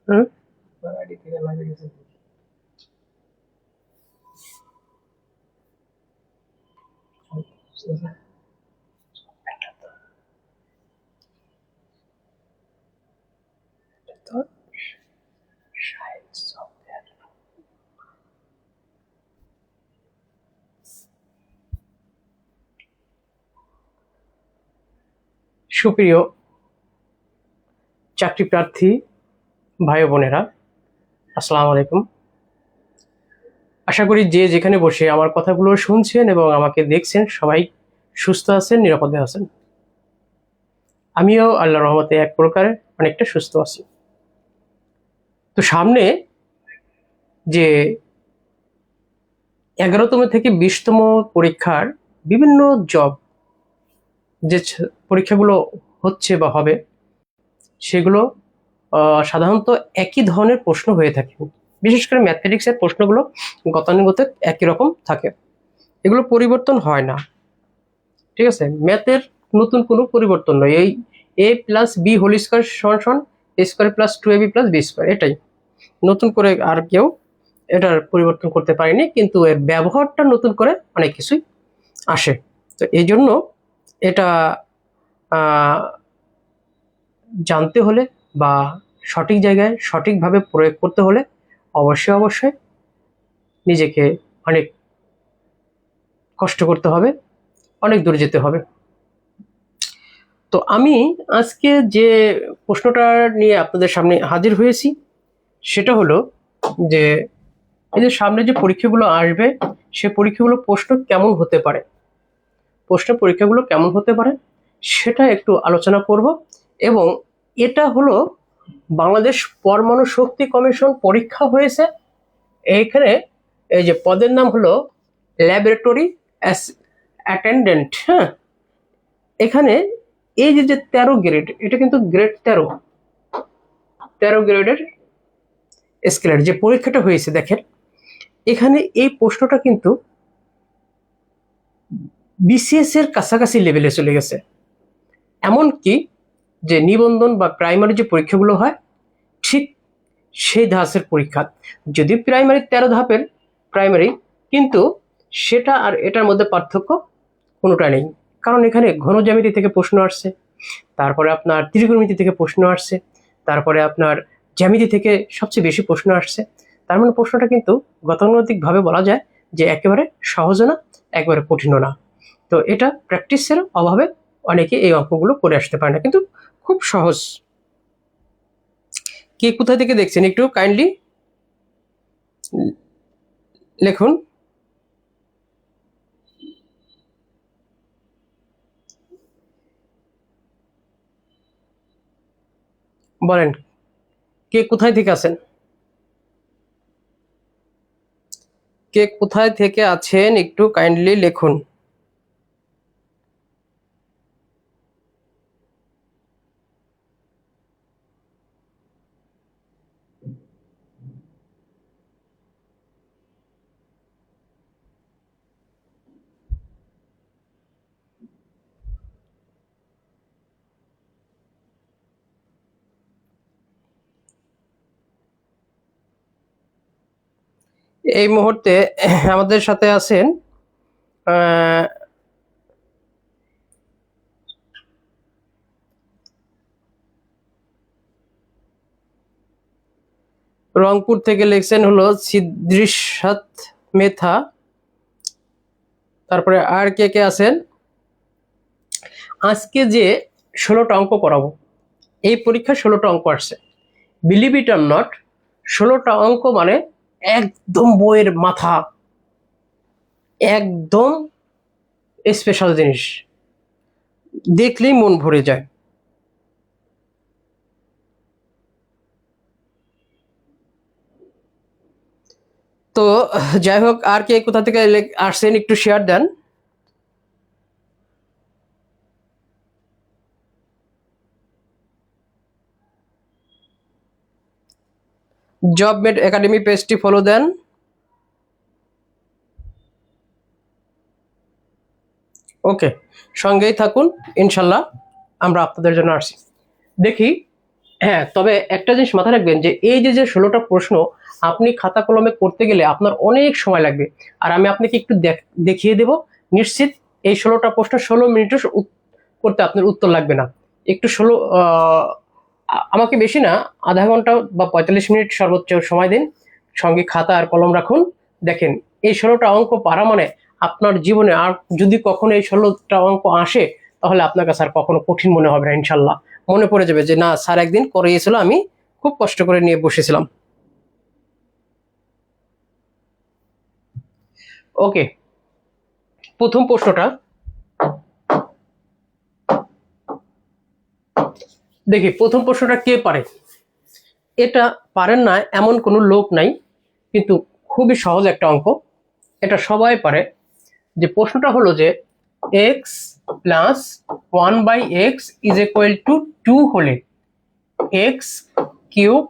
হুম সুপ্রিয় চাকরি প্রার্থী ভাই বোনেরা, আসসালামু আলাইকুম। আশা করি যে যেখানে বসে আমার কথাগুলো শুনছেন এবং আমাকে দেখছেন সবাই সুস্থ আছেন, নিরাপদে আছেন। আমিও আল্লাহর রহমতে এক প্রকারে অনেকটা সুস্থ আছি। তো সামনে যে 11তম থেকে 20তম পরীক্ষার বিভিন্ন জব যে পরীক্ষাগুলো হচ্ছে বা হবে, সেগুলো সাধারণত একই ধরনের প্রশ্ন হয়ে থাকে। বিশেষ করে ম্যাথমেটিক্সের প্রশ্নগুলো গতানুগতিক একই রকম থাকে, এগুলো পরিবর্তন হয় না। ঠিক আছে, ম্যাথের নতুন কোনো পরিবর্তন নয়। এই a plus B whole square সমান a square plus 2ab plus B square, এটাই নতুন করে আর কেউ এটার পরিবর্তন করতে পারেনি, কিন্তু এর ব্যবহারটা নতুন করে অনেক কিছুই আসে। তো এই জন্য এটা জানতে হলে বা সঠিক জায়গায় সঠিকভাবে প্রয়োগ করতে হলে অবশ্যই নিজেকে অনেক কষ্ট করতে হবে, অনেক দূর যেতে হবে। তো আমি আজকে যে প্রশ্নটা নিয়ে আপনাদের সামনে হাজির হয়েছি সেটা হলো যে এই যে সামনে যে পরীক্ষাগুলো আসবে, সে পরীক্ষাগুলো প্রশ্ন কেমন হতে পারে, পরীক্ষাগুলো কেমন হতে পারে সেটা একটু আলোচনা করব। এবং এটা হলো বাংলাদেশ পরমাণু শক্তি কমিশন পরীক্ষা হয়েছে। এইখানে এই যে পদের নাম হলো ল্যাবরেটরি অ্যাটেন্ডেন্ট। হ্যাঁ, এখানে এই যে 13 গ্রেড, এটা কিন্তু গ্রেড 13 গ্রেডের স্কেলের যে পরীক্ষাটা হয়েছে, দেখেন এখানে এই প্রশ্নটা কিন্তু বিসিএস এর কাছাকাছি লেভেলে চলে গেছে। এমনকি যে নিবন্ধন বা প্রাইমারি যে পরীক্ষাগুলো হয় ঠিক সেই ধাঁচের পরীক্ষা, যদি প্রাইমারি 13 ধাপের প্রাইমারি, কিন্তু সেটা আর এটার মধ্যে পার্থক্য কোনোটা নেই। কারণ এখানে ঘন জ্যামিতি থেকে প্রশ্ন আসছে, তারপরে আপনার ত্রিকোণমিতি থেকে প্রশ্ন আসছে, তারপরে আপনার জ্যামিতি থেকে সবচেয়ে বেশি প্রশ্ন আসছে। তার মানে প্রশ্নটা কিন্তু গতানুগতিকভাবে বলা যায় যে একেবারে সহজও না, একেবারে কঠিনও না। তো এটা প্র্যাকটিসের অভাবে অনেকে এই অঙ্কগুলো করে আসতে পারে না, কিন্তু খুব সহজ। কে কোথা থেকে দেখছেন একটু কাইন্ডলি লিখুন। বলেন কে কোথায় থেকে আছেন, কে কোথায় থেকে আছেন একটু কাইন্ডলি লিখুন। এই মুহূর্তে আমাদের সাথে আছেন রংপুর থেকে লিখছেন হলো সিদ্রিসাত মেথা। তারপরে আর কে কে আছেন? আজকে যে 16টা অঙ্ক করাবো, এই পরীক্ষা 16টা অঙ্ক আসছে, বিলিভ ইট অর নট। 16টা অঙ্ক মানে একদম বইয়ের মাথা, একদম স্পেশাল জিনিস, দেখলেই মন ভরে যায়। তো যাই হোক, আর কে কোথা থেকে আসছেন একটু শেয়ার দেন। জব মেড একাডেমি পেজটি ফলো দেন। ওকে, সঙ্গেই থাকুন, ইনশাল্লাহ আমরা আপনাদের জন্য আসছি। দেখি হ্যাঁ, তবে একটা জিনিস মাথায় রাখবেন যে এই যে যে 16টা প্রশ্ন আপনি খাতা কলমে করতে গেলে আপনার অনেক সময় লাগবে। আর আমি আপনাকে একটু দেখিয়ে দেব, নিশ্চিত এই 16টা প্রশ্ন 16 মিনিটও করতে আপনার উত্তর লাগবে না। একটু আমাকে বেশি না, আধা ঘন্টা বা 45 মিনিট সর্বোচ্চ সময় দিন, সঙ্গে খাতা আর কলম রাখুন। দেখেন, এই 16টা অঙ্ক পারা মানে আপনার জীবনে আর যদি কখনো এই 16টা অঙ্ক আসে, তাহলে আপনার কাছে আর কখনো কঠিন মনে হবে না। ইনশাল্লাহ মনে পড়ে যাবে যে না, স্যার একদিন করিয়েছিল, আমি খুব কষ্ট করে নিয়ে বসেছিলাম। ওকে, প্রথম প্রশ্নটা দেখি। প্রথম প্রশ্নটা কে পারে? এটা পারেন না এমন কোনো লোক নাই, কিন্তু খুবই সহজ একটা অঙ্ক, এটা সবাই পারে। যে প্রশ্নটা হলো যে x plus 1/x is equal to 2 হলে x cube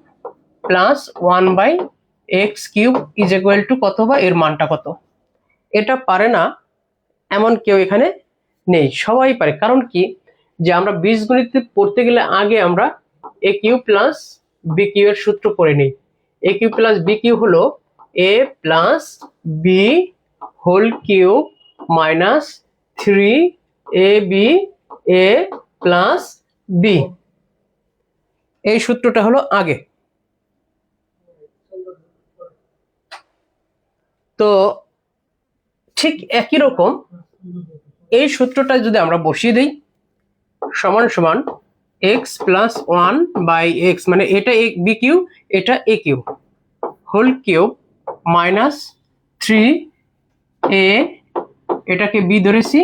plus 1/x cube is equal two কত, বা এর মানটা কত? এটা পারে না এমন কেউ এখানে নেই, সবাই পারে। কারণ কি, যে আমরা বীজগণিত পড়তে গেলে আগে আমরা A cube plus B cube এর সূত্র পড়ে নিই। A cube plus B cube হলো A plus B whole cube minus 3ab A plus B. এই সূত্রটা হলো আগে। তো ঠিক একই রকম এই সূত্রটা যদি আমরা বসিয়ে দিই, সমান সমান এক্স প্লাস 1/x, মানে এটা বি কিউ, এটা A cube whole cube minus 3a, এটাকে বি ধরেছি,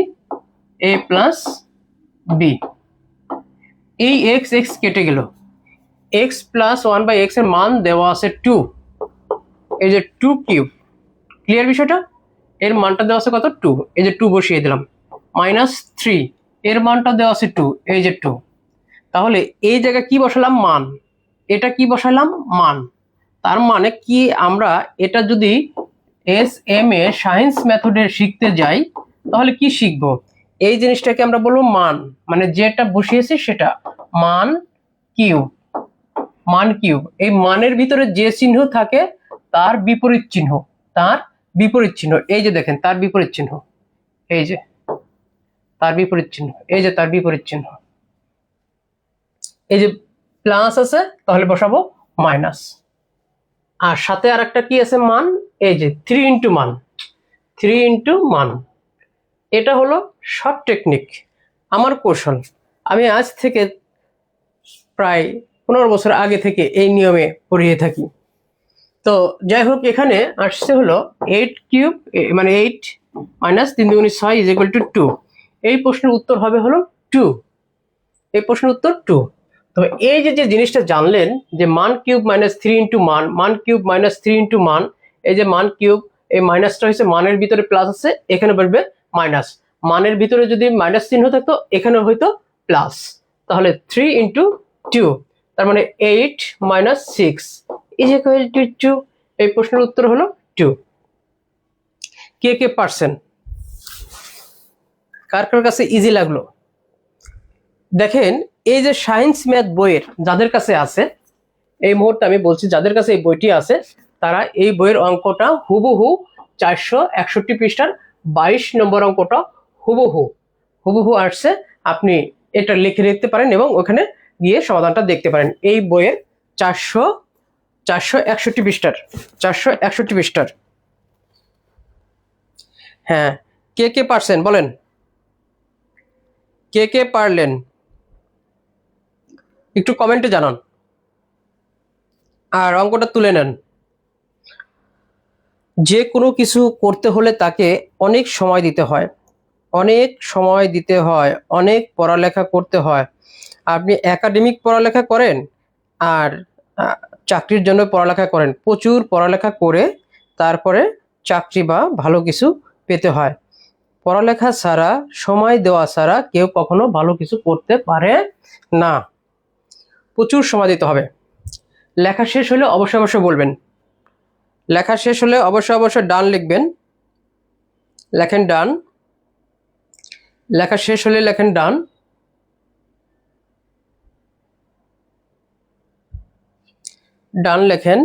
এ প্লাস বি। এই এক্স এক্স কেটে গেল, এক্স প্লাস 1/x এর মান দেওয়া আছে 2, এই যে 2 কিউব। ক্লিয়ার বিষয়টা? এর মানটা দেওয়া আছে কত, 2, এই যে 2 বসিয়ে দিলাম, মাইনাস 3, এর মানটা দেওয়া আছে 2, এই যে 2। তাহলে এই জায়গায় কি বসালাম, মান। এটা কি বসালাম, মান। তার মানে কি, আমরা এটা যদি এস.এম.এ সায়েন্স মেথডে শিখতে যাই, তাহলে কি শিখবো? এই জিনিসটাকে আমরা বলবো মান, মানে যেটা বসিয়েছি সেটা মান কিউব। মান কিউব, এই মানের ভিতরে যে চিহ্ন থাকে তার বিপরীত চিহ্ন, তার বিপরীত চিহ্ন। এই যে দেখেন, তার বিপরীত চিহ্ন, এই যে তার বিপরীত চিহ্ন, এই যে তার বিপরীত চিহ্ন। এই যে প্লাস আছে, তাহলে বসাবো মাইনাস। আর সাথে আর একটা কি আছে, মান। এই যে 3 ইন্টু মান, 3 ইন্টু মান। এটা হলো শর্ট টেকনিক, আমার কৌশল। আমি আজ থেকে প্রায় 15 বছর আগে থেকে এই নিয়মে পড়িয়ে থাকি। তো যাই হোক, এখানে আসছে হলো 8 কিউব, মানে 8 মাইনাস 3 দুগুণে 6 ইজ ইকুয়াল টু 2। এই প্রশ্নের উত্তর হবে হলো 2। এই প্রশ্নের উত্তর 2। তো এই যে যে জিনিসটা জানলেন, যে মান কিউব মাইনাস 3 ইন্টু মান, মান কিউব মাইনাস 3 ইন্টু মান, এই যে মান কিউব, এই মাইনাসটা হচ্ছে মানের ভিতরে প্লাস আছে, এখানে বলবে মাইনাস। মানের ভিতরে যদি মাইনাস চিহ্ন থাকতো, এখানে হয়তো প্লাস। তাহলে 3 ইন্টু 2, তার মানে 8 মাইনাস 6 ইজ ইকুয়াল টু 2। এই প্রশ্নের উত্তর হলো 2। কে কে পারছেন? কার কার কাছে ইজি লাগলো? দেখেন, এই যে সায়েন্স ম্যাথ বইয়ের যাদের কাছে আছে, এই মুহূর্তে আমি বলছি যাদের কাছে এই বইটি আছে, তারা এই বইয়ের অঙ্কটা হুবহু 461 পৃষ্ঠার 22 নম্বর অঙ্কটা হুবহু হুবহু আসছে। আপনি এটা লিখে রাখতে পারেন এবং ওখানে গিয়ে সমাধানটা দেখতে পারেন। এই বইয়ের 461 পৃষ্ঠার, 461 পৃষ্ঠার। হ্যাঁ, কে কে পারছেন বলেন, কে কে পারলেন একটু কমেন্টে জানান, আর অঙ্কটা তুলে নেন। যে কোনো কিছু করতে হলে তাকে অনেক সময় দিতে হয়, অনেক সময় দিতে হয়, অনেক পড়ালেখা করতে হয়। আপনি একাডেমিক পড়ালেখা করেন আর চাকরির জন্য পড়ালেখা করেন, প্রচুর পড়ালেখা করে তারপরে চাকরি বা ভালো কিছু পেতে হয়। পড়ালেখা ছাড়া, সময় দেওয়া ছাড়া কেউ কখনো ভালো কিছু করতে পারে না। প্রচুর সময় দিতে হবে। লেখা শেষ হলে অবশ্যই অবশ্যই বলবেন, লেখা শেষ হলে অবশ্যই অবশ্যই ডান লিখবেন। লেখেন ডান, লেখা শেষ হলে লেখেন ডান। ডান লেখেন।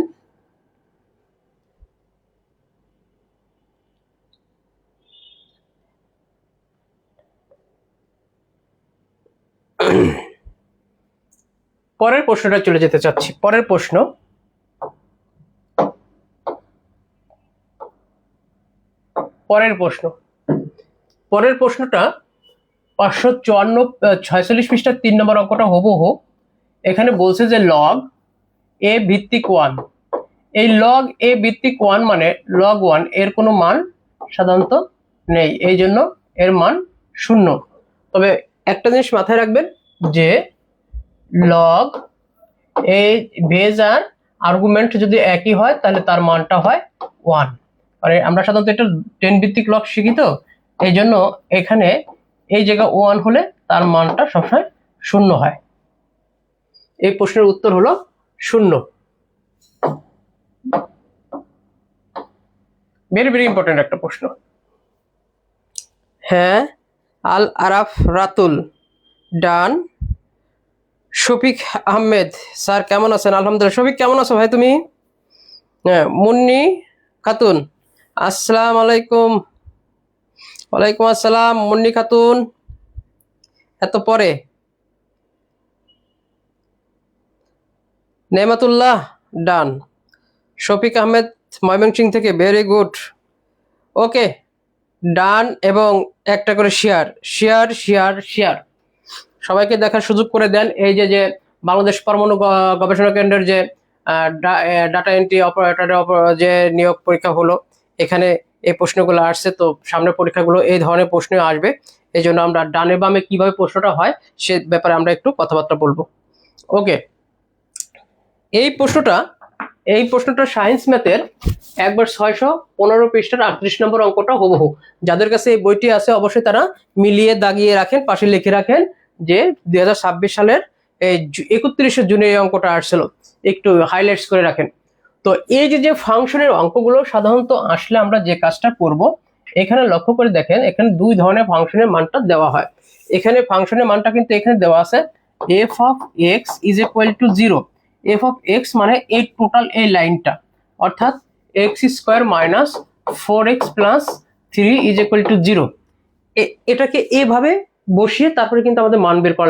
পরের প্রশ্নটা চলে যেতে চাচ্ছি। পরের প্রশ্নটা 546 পৃষ্ঠার 3 নম্বর অঙ্কটা হুবহু। এখানে বলছে যে লগ এ ভিত্তিক 1, এই লগ এ ভিত্তিক 1 মানে লগ 1 এর কোনো মান সাধারণত নেই, এই জন্য এর মান 0। তবে একটা জিনিস মাথায় রাখবেন যে লগ এই বেজ আর আর্গুমেন্ট যদি একই হয় তাহলে তার মানটা হয় 1। মানে আমরা সাধারণত এটা 10 ভিত্তিক লগ শিখি, তো এই জন্য এখানে এই জায়গা 1 হলে তার মানটা সবসময় 0 হয়। এই প্রশ্নের উত্তর হলো 0। ভেরি ভেরি ইম্পর্টেন্ট একটা প্রশ্ন। হ্যাঁ, আল আরাফ রাতুল, ডান। শফিক আহমেদ, স্যার কেমন আছেন? আলহামদুলিল্লাহ। শফিক কেমন আছো ভাই তুমি? হ্যাঁ। মুন্নি খাতুন, আসসালাম আলাইকুম। ওয়ালাইকুম আসসালাম মুন্নি খাতুন, এত পরে। নেমাতুল্লাহ, ডান। শফিক আহমেদ ময়মনসিংহ থেকে, ভেরি গুড। ওকে, ডান। এবং একটা করে শেয়ার শেয়ার শেয়ার শেয়ার সবাইকে দেখার সুযোগ করে দেন। এই যে বাংলাদেশ পরমাণু গবেষণা কেন্দ্রের যে ডাটা এন্ট্রি অপারেটরের যে নিয়োগ পরীক্ষা হলো, এখানে এই প্রশ্নগুলো আসছে। তো সামনের পরীক্ষাগুলো এই ধরনের প্রশ্ন আসবে, এই জন্য আমরা ডানে বামে কিভাবে প্রশ্নটা হয় সে ব্যাপারে আমরা একটু কথাবার্তা বলবো। ওকে, এই প্রশ্নটা সায়েন্স ম্যাথের একবার 615 পৃষ্ঠার 38 নম্বর অঙ্কটা হুবহু। যাদের কাছে এই বইটি আছে অবশ্যই তারা মিলিয়ে দাগিয়ে রাখেন, পাশে লিখে রাখেন যে 2026 সালের 31 জুনে এই অঙ্কটা আসছিল, একটু হাইলাইটস করে রাখেন। তো এই যে ফাংশনের অঙ্কগুলো সাধারণত আসলে আমরা যে কাজটা করব, এখানে লক্ষ্য করে দেখেন, এখানে দুই ধরনের ফাংশনের মানটা দেওয়া হয়। এখানে ফাংশনের মানটা কিন্তু এখানে দেওয়া আছে f of x is equal to 0। f of x মানে এই টোটাল এই লাইনটা, অর্থাৎ x square minus 4x plus 3 is equal two 0। এটাকে এভাবে বসিয়ে তারপরে কিন্তু আমাদের মান বের করা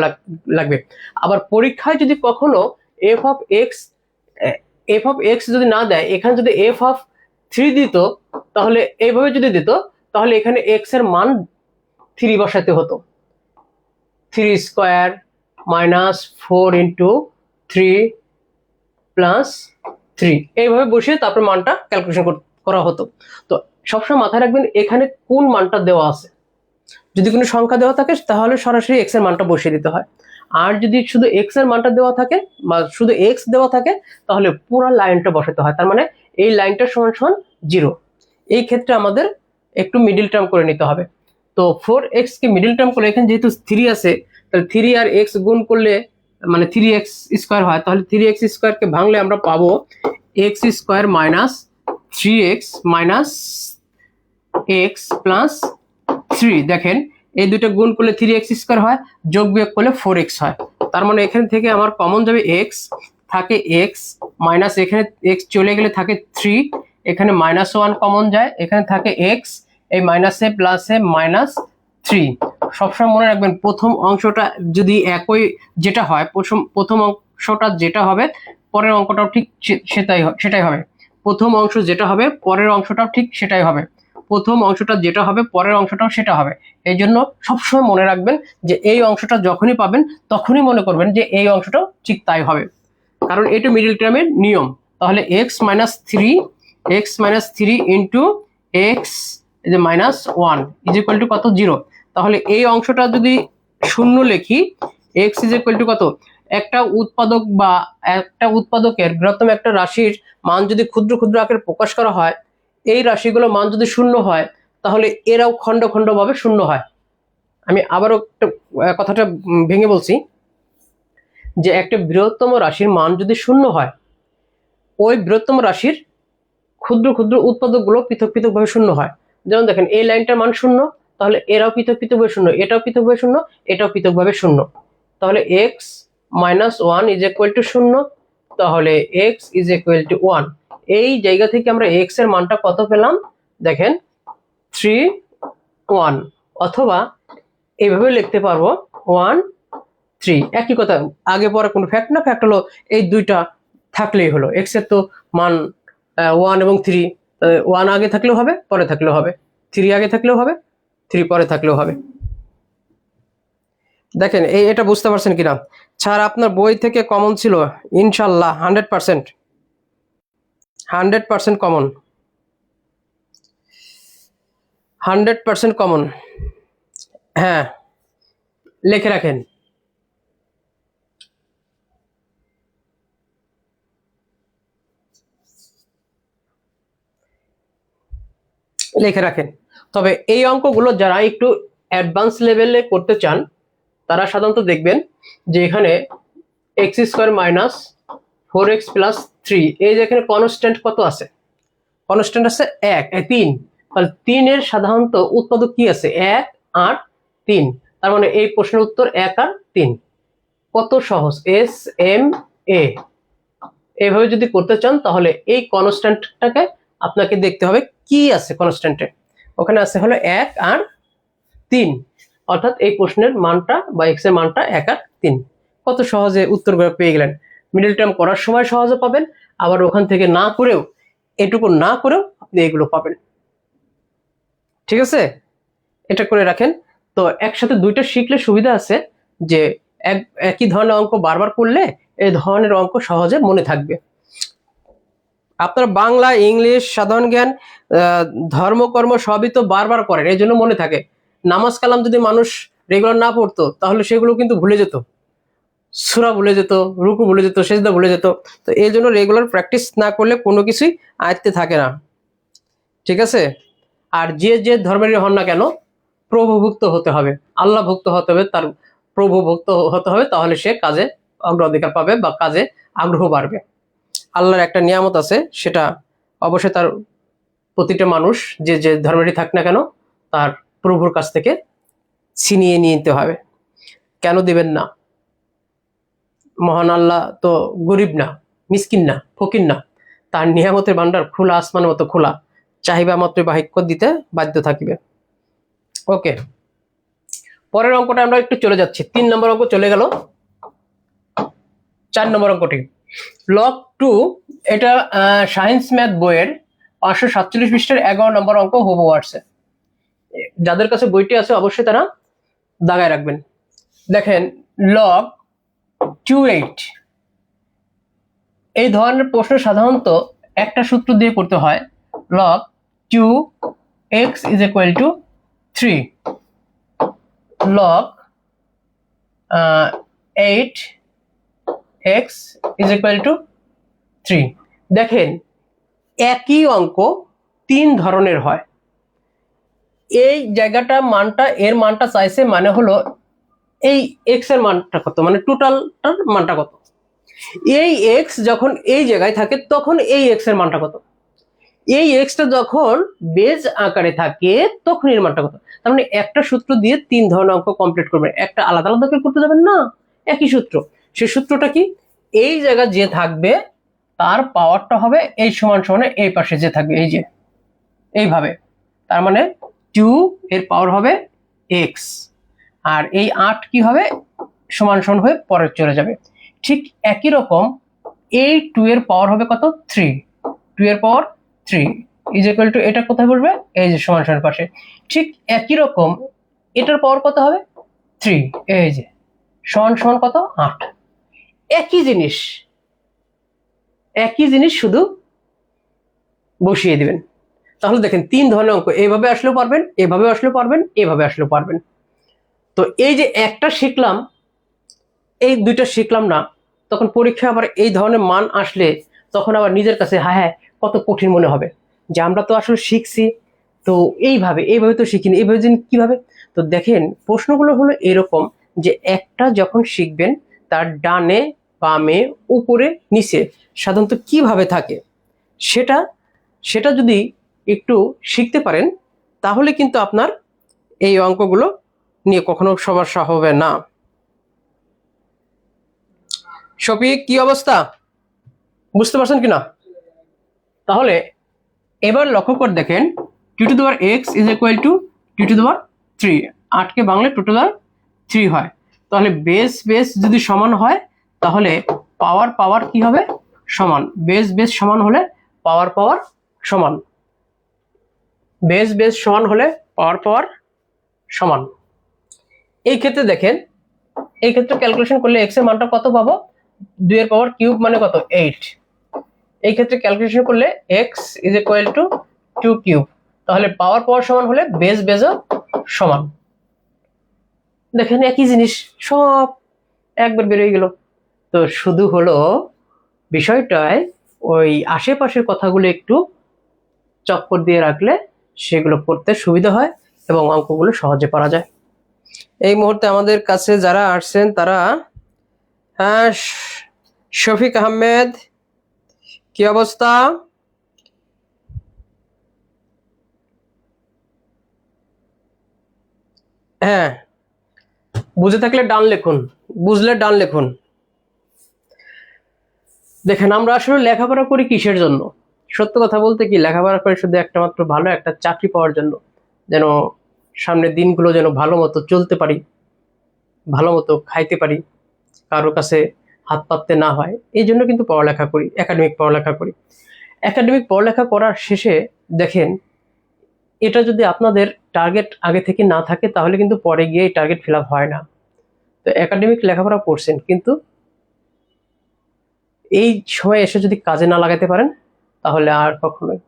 লাগবে। আবার পরীক্ষায় যদি কখনো f of x যদি না দেয়, এখানে যদি f of 3 দিত, তাহলে এইভাবে যদি দিত, তাহলে এখানে x এর মান 3 বসাতে হতো। 3 স্কোয়ার মাইনাস 4 ইন্টু 3 প্লাস 3, এইভাবে বসিয়ে তারপর মানটা ক্যালকুলেশন করা হতো। তো সবসময় মাথায় রাখবেন এখানে কোন মানটা দেওয়া আছে। যদি কোনো সংখ্যা দেওয়া থাকে তাহলে সরাসরি x এর মানটা বসিয়ে দিতে হয়, আর যদি শুধু x এর মানটা দেওয়া থাকে বা শুধু x দেওয়া থাকে তাহলে পুরো লাইনটা বসাতে হয়। তার মানে এই লাইনটা সমান সমান 0। এই ক্ষেত্রে আমাদের একটু মিডল টার্ম করে নিতে হবে। তো 4x কে মিডল টার্ম করলে, এখানে যেহেতু 3 আছে তাহলে 3 আর x গুণ করলে মানে 3x স্কোয়ার হয়, তাহলে 3x স্কোয়ার কে ভাঙলে আমরা পাবো x square minus 3x minus x plus 3। দেখেন এই দুটো গুণ করলে 3x স্কোয়ার হয়, যোগ বিয়োগ করলে 4x হয়। তার মানে এখান থেকে আমার কমন যাবে x, থাকে x মাইনাস এখানে x চলে গেলে থাকে 3, এখানে -1 কমন যায়, এখানে থাকে x, এই মাইনাসে প্লাসে মাইনাস 3। সবসময় মনে রাখবেন প্রথম অংশটা যদি একই যেটা হয়, প্রথম অংশটা যেটা হবে পরের অঙ্কটাও ঠিক সেটাই হবে। প্রথম অংশ যেটা হবে পরের অংশটাও ঠিক সেটাই হবে। প্রথম অংশটা যেটা হবে পরের অংশটাও সেটা হবে। এই জন্য সবসময় মনে রাখবেন যে এই অংশটা যখনই পাবেন তখনই মনে করবেন যে এই অংশটাও ঠিক তাই হবে, কারণ এটা মিডল টার্মের নিয়ম। তাহলে x minus 3 into x minus 1 is equal two কত? 0। তাহলে এই অংশটা যদি 0 লিখি, x ইজ ইকুয়াল টু কত? একটা উৎপাদকের বৃহত্তম একটা রাশির মান যদি ক্ষুদ্র ক্ষুদ্র আকারে প্রকাশ করা হয়, এই রাশিগুলোর মান যদি 0 হয় তাহলে এরাও খন্ড খন্ড ভাবে 0 হয়। আমি আবারও কথাটা ভেঙে বলছি যে একটা বৃহত্তম রাশির মান যদি 0 হয়, ওই বৃহত্তম রাশির ক্ষুদ্র ক্ষুদ্র উৎপাদকগুলো পৃথক পৃথক ভাবে 0 হয়। যেমন দেখেন এই লাইনটার মান 0, তাহলে এরাও পৃথক পৃথক ভাবে 0, এটাও পৃথক ভাবে 0, এটাও পৃথক ভাবে 0। তাহলে x minus 1 is equal two 0, তাহলে এক্স ইজ ইকুয়াল টু 1। এই জায়গা থেকে আমরা এক্স এর মানটা কত পেলাম দেখেন 3 1, অথবা এইভাবে লিখতে পারবো 1 3। একই কথা, আগে পরে কোনো ফ্যাক্ট না, ফ্যাক্ট হলো এই দুইটা থাকলেই হলো। এক্স এর তো মান 1 এবং 3, 1 আগে থাকলেও হবে, পরে থাকলেও হবে, 3 আগে থাকলেও হবে, 3 পরে থাকলেও হবে। দেখেন এটা বুঝতে পারছেন কিনা? স্যার আপনার বই থেকে কমন ছিল ইনশাল্লাহ 100%, 100% কমন, 100% কমন। হ্যাঁ, লিখে রাখেন। লিখে রাখেন। তবে এই অঙ্কগুলো যারা একটু অ্যাডভান্স লেভেলে করতে চান তারা সাধারণত দেখবেন যে এখানে x square minus 4x plus 3, এই যে এখানে কনস্ট্যান্ট কত আছে? কনস্ট্যান্ট আছে 1 3। তাহলে 3 এর সাধারণত উৎপাদক কি আছে? 1 8 3। তার মানে এই প্রশ্নের উত্তর 1 আর 3। কত সহজ! এস এম এ এইভাবে যদি করতে চান তাহলে এই কনস্ট্যান্টটাকে আপনাকে দেখতে হবে কি আছে কনস্ট্যান্টে। ওখানে আছে হলো 1 আর 3, অর্থাৎ এই প্রশ্নের মানটা বা এক্স এর মানটা 1 আর 3। কত সহজে উত্তরগুলো পেয়ে গেলেন। মিডল টার্ম করার সময় সহজে পাবেন, আবার ওখান থেকে না করেও, এটুকু না করেও আপনি এগুলো পাবেন। ঠিক আছে, এটা করে রাখেন। তো একসাথে দুইটা শিখলে সুবিধা আছে যে একই ধরনের অঙ্ক বারবার করলে এই ধরনের অঙ্ক সহজে মনে থাকবে। আপনার বাংলা, ইংলিশ, সাধারণ জ্ঞান, ধর্মকর্ম সবই তো বারবার করেন, এই জন্য মনে থাকে। নামাজ কালাম যদি মানুষ রেগুলার না পড়তো তাহলে সেগুলো কিন্তু ভুলে যেত, সূরা ভুলে যেত, রুকু ভুলে যেত, সেজদা ভুলে যেত। তো এই জন্য রেগুলার প্র্যাকটিস না করলে কোনো কিছুই আয়ত্তে থাকে না। ঠিক আছে, আর যে যে ধর্মেরই হন না কেন প্রভুভুক্ত হতে হবে, আল্লাহ ভুক্ত হতে হবে, তার প্রভুভুক্ত হতে হবে, তাহলে সে কাজে অগ্রাধিকার পাবে বা কাজে আগ্রহ বাড়বে। আল্লাহর একটা নিয়ামত আছে, সেটা অবশ্যই তার প্রতিটা মানুষ যে যে ধর্মেরই থাক না কেন তার প্রভুর কাছ থেকে ছিনিয়ে নিতে হবে। কেন দিবেন না? মহান আল্লাহ তো গরিব না, মিসকিন না, ফকির না, তার নিয়ামতের ভান্ডার খোলা, আসমানের মতো খোলা, চাহিবা মাত্র বাহিক্য দিতে বাধ্য থাকিবে। ওকে, পরের অঙ্কটা আমরা একটু চলে যাচ্ছি। 3 নম্বর অঙ্ক চলে গেল। 4 নম্বর অঙ্কটি লগ 2, এটা সায়েন্স ম্যাথ বইয়ের 547 পৃষ্ঠার 11 নম্বর অঙ্ক হুবহু আসছে। যাদের কাছে বইটি আছে অবশ্যই তারা দাগায় রাখবেন। দেখেন লগ 28, এই ধরনের প্রশ্ন সাধারণত একটা সূত্র দিয়ে করতে হয়। Log 2x is equal two 3, log 8x is equal two 3। দেখেন একই অঙ্ক 3 ধরনের হয়। এই জায়গাটা মানটা, এর মানটা চাইছে, মানে হলো এই এক্স এর মানটা কত, মানে টোটালটার মানটা কত। এই এক্স যখন এই জায়গায় থাকে তখন এই এক্স এর মানটা কত, এই এক্সটা যখন বেজ আকারে থাকে তখন এর মানটা কত। তার মানে একটা সূত্র দিয়ে 3 ধরনের অঙ্ক কমপ্লিট করবেন, একটা আলাদা আলাদা করে করতে যাবেন না, একই সূত্র। সেই সূত্রটা কি? এই জায়গা যে থাকবে তার পাওয়ারটা হবে এই সমান সমানে এই পাশে যে থাকবে, এই যে এইভাবে। তার মানে 2 এর পাওয়ার হবে x, আর এই 8 কি হবে? সমান সমান হয়ে পরে চলে যাবে। ঠিক একই রকম এই 2 এর পাওয়ার হবে কত? 3, 2 এর পাওয়ার 3 ইজ ইকুয়াল টু, এটা কোথায় বলবে? এই যে সমান সমান পাশে। ঠিক একই রকম এটার পাওয়ার কত হবে? 3, এই যে সমান সমান কত? 8। একই জিনিস, একই জিনিস, শুধু বসিয়ে দিবেন। তাহলে দেখেন 3 ধরনের অঙ্ক এইভাবে আসলেও পারবেন, এভাবে আসলেও পারবেন, এভাবে আসলেও পারবেন। তো এই যে একটা শিখলাম, এই দুইটা শিখলাম না, তখন পরীক্ষা আবার এই ধরনের মান আসলে তখন আবার নিজের কাছে হ্যাঁ হ্যাঁ কত কঠিন মনে হবে যে আমরা তো আসলে শিখছি তো এইভাবে এইভাবে তো শিখিনি, এইভাবে কিভাবে। তো দেখেন প্রশ্নগুলো হলো এরকম যে একটা যখন শিখবেন তার ডানে বামে উপরে নিচে সাধারণত কিভাবে থাকে সেটা সেটা যদি একটু শিখতে পারেন তাহলে কিন্তু আপনার এই অঙ্কগুলো নিয়ে কখনো সমস্যা হবে না। শফিক, কি অবস্থা? বুঝতে পারছেন কিনা? তাহলে এবার লক্ষ্য করে দেখেন 2x ইজ ইকুয়াল টু 2 8কে বাংলা 2 হয়। তাহলে বেস বেস যদি সমান হয় তাহলে পাওয়ার পাওয়ার কি হবে? সমান। বেস বেস সমান হলে পাওয়ার পাওয়ার সমান। বেস বেস সমান হলে পাওয়ার পাওয়ার সমান। এই ক্ষেত্রে দেখেন, এই ক্ষেত্রে ক্যালকুলেশন করলে x এর মানটা কত পাবো? 2 এর পাওয়ার কিউব মানে কত? 8। এই ক্ষেত্রে ক্যালকুলেশন করলে x is equal to 2 cube. তাহলে পাওয়ার পাওয়ার সমান হলে বেস বেসও সমান। দেখেন একই জিনিস সব একবার বেরিয়ে গেল। তো শুধু হলো বিষয়টায় ওই আশেপাশের কথাগুলো একটু চক্কর দিয়ে রাখলে সেগুলো পড়তে সুবিধা হয় এবং অঙ্কগুলো সহজে পারা যায়। এই মুহূর্তে আমাদের কাছে যারা আসছেন তারা, হ্যাঁ, শফিক আহমেদ, কি অবস্থা? হ্যাঁ, বুঝে থাকলে ডান লিখুন, বুঝলে ডান লিখুন। দেখেন আমরা আসলে লেখাপড়া করি কিসের জন্য? সত্য কথা বলতে কি, লেখাপড়া করে শুধু একটা মাত্র ভালো একটা চাকরি পাওয়ার জন্য, যেন সামনের দিনগুলো যেন ভালো মতো চলতে পারি, ভালো মতো খাইতে পারি, কারোর কাছে হাত পাততে না হয়, এই জন্য কিন্তু পড়ালেখা করি, একাডেমিক পড়ালেখা করি। একাডেমিক পড়ালেখা করার শেষে দেখেন, এটা যদি আপনাদের টার্গেট আগে থেকে না থাকে তাহলে কিন্তু পরে গিয়ে টার্গেট ফিল আপ হয় না। তো একাডেমিক লেখাপড়া করছেন, কিন্তু এই সময় এসে যদি কাজে না লাগাতে পারেন তাহলে আর কখনোই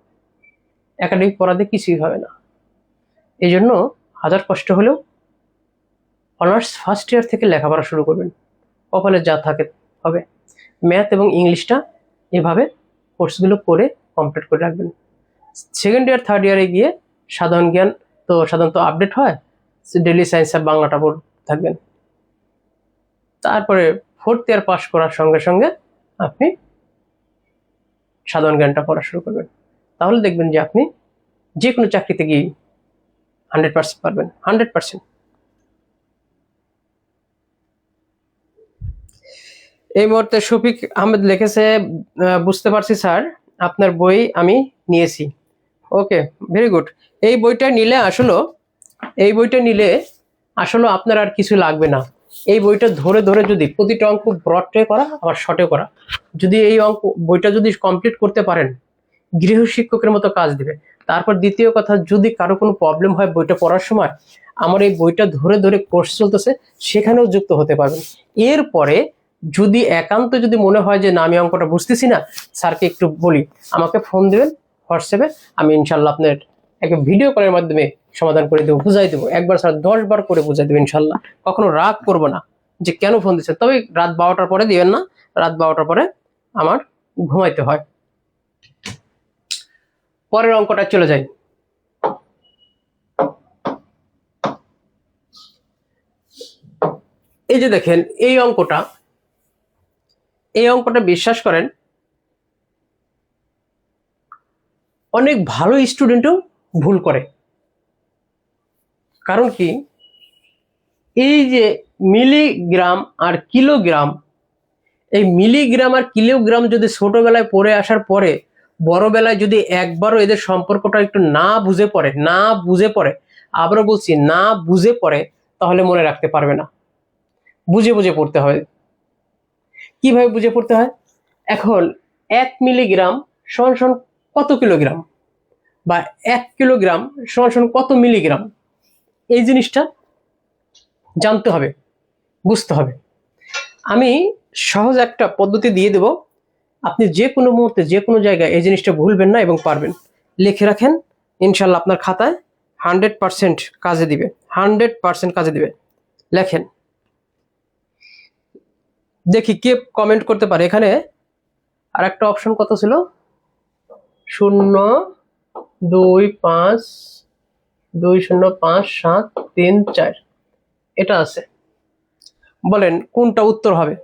একাডেমিক পড়াতে কিছুই হবে না। এই জন্য হাজার কষ্ট হলেও অনার্স ফার্স্ট ইয়ার থেকে লেখাপড়া শুরু করবেন, কপালে যা থাকে হবে। ম্যাথ এবং ইংলিশটা এভাবে কোর্সগুলো করে কমপ্লিট করে রাখবেন। সেকেন্ড ইয়ার থার্ড ইয়ারে গিয়ে সাধারণ জ্ঞান তো সাধারণত আপডেট হয়, ডেইলি সায়েন্স আর বাংলাটা পড়ে থাকবেন। তারপরে ফোর্থ ইয়ার পাস করার সঙ্গে সঙ্গে আপনি সাধারণ জ্ঞানটা পড়া শুরু করবেন। তাহলে দেখবেন যে আপনি যে কোনো চাকরিতে গিয়ে 100% পারবেন, 100%। এই মুহূর্তে শফিক আহমেদ লিখেছে, বুঝতে পারছি স্যার, আপনার বই আমি নিয়েছি। ওকে, ভেরি গুড। এই বইটা নিলে আসলে আপনার আর কিছু লাগবে না। এই বইটা ধরে ধরে যদি প্রতিটা অঙ্ক ব্রডে করা আবার শর্টে করা, যদি এই বইটা যদি কমপ্লিট করতে পারেন, গৃহ শিক্ষকের মতো কাজ দিবে। তারপর দ্বিতীয় কথা, যদি কারো কোনো প্রবলেম হয় বইটা পড়ার সময়, আমার এই বইটা ধরে ধরে কোর্স চলতেছে সেখানেও যুক্ত হতে পারবেন। এরপরে যদি একান্ত যদি মনে হয় যে না আমি অঙ্কটা বুঝতেছি না, স্যারকে একটু বলি, আমাকে ফোন দেবেন হোয়াটসঅ্যাপে, আমি ইনশাল্লাহ আপনার একটা ভিডিও কলের মাধ্যমে সমাধান করে দেবো, বুঝাই দেবো। একবার স্যার 10 বার করে বুঝাই দেবো ইনশাল্লাহ। কখনো রাগ করবো না যে কেন ফোন দিচ্ছেন। তবে রাত 12টার পরে দিবেন না, রাত 12টার পরে আমার ঘুমাইতে হয়। পরের অঙ্কটা চলে যাই। এই যে দেখেন এই অঙ্কটা বিশ্বাস করেন অনেক ভালো স্টুডেন্টও ভুল করে। কারণ কি, এই যে মিলিগ্রাম আর কিলোগ্রাম, এই মিলিগ্রাম আর কিলোগ্রাম যদি ছোটবেলায় পড়ে আসার পরে বড়বেলায় যদি একবারও এদের সম্পর্কটা একটু না বুঝে পড়ে, আবারও বলছি না বুঝে পড়ে, তাহলে মনে রাখতে পারবে না। বুঝে বুঝে পড়তে হয়। কিভাবে বুঝে পড়তে হয়? এখন 1 মিলিগ্রাম সমান সমান কত কিলোগ্রাম, বা 1 কিলোগ্রাম সমান সমান কত মিলিগ্রাম, এই জিনিসটা জানতে হবে, বুঝতে হবে। আমি সহজ একটা পদ্ধতি দিয়ে দেব, আপনি যে কোনো মুহূর্তে যে কোনো জায়গায় এই জিনিসটা ভুলবেন না এবং পারবেন। লিখে রাখেন, ইনশাল্লাহ আপনার খাতায় 100% কাজে দিবে, 100% কাজে দিবে। লেখেন, দেখি কে কমেন্ট করতে পারে। এখানে আর একটা অপশন কত ছিল? 025205734, এটা আছে। বলেন কোনটা উত্তর হবে,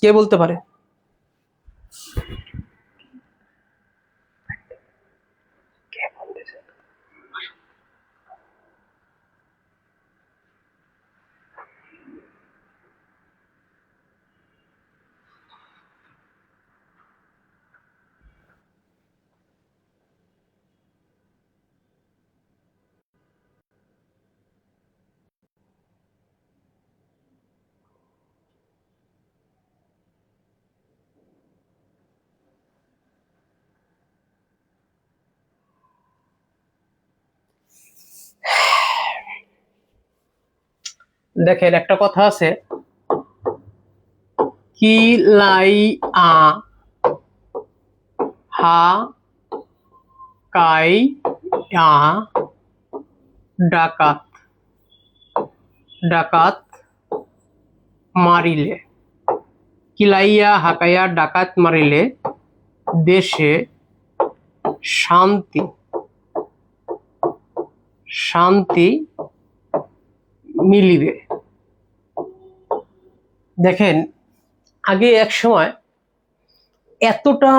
কে বলতে পারে? দেখেন একটা কথা আছে, কিলাইয়া হাকাইয়া ডাকাত ডাকাত মারিলে, কিলাইয়া হাকাইয়া ডাকাত মারিলে দেশে শান্তি শান্তি মিলিবে। দেখেন আগে এক সময় এতটা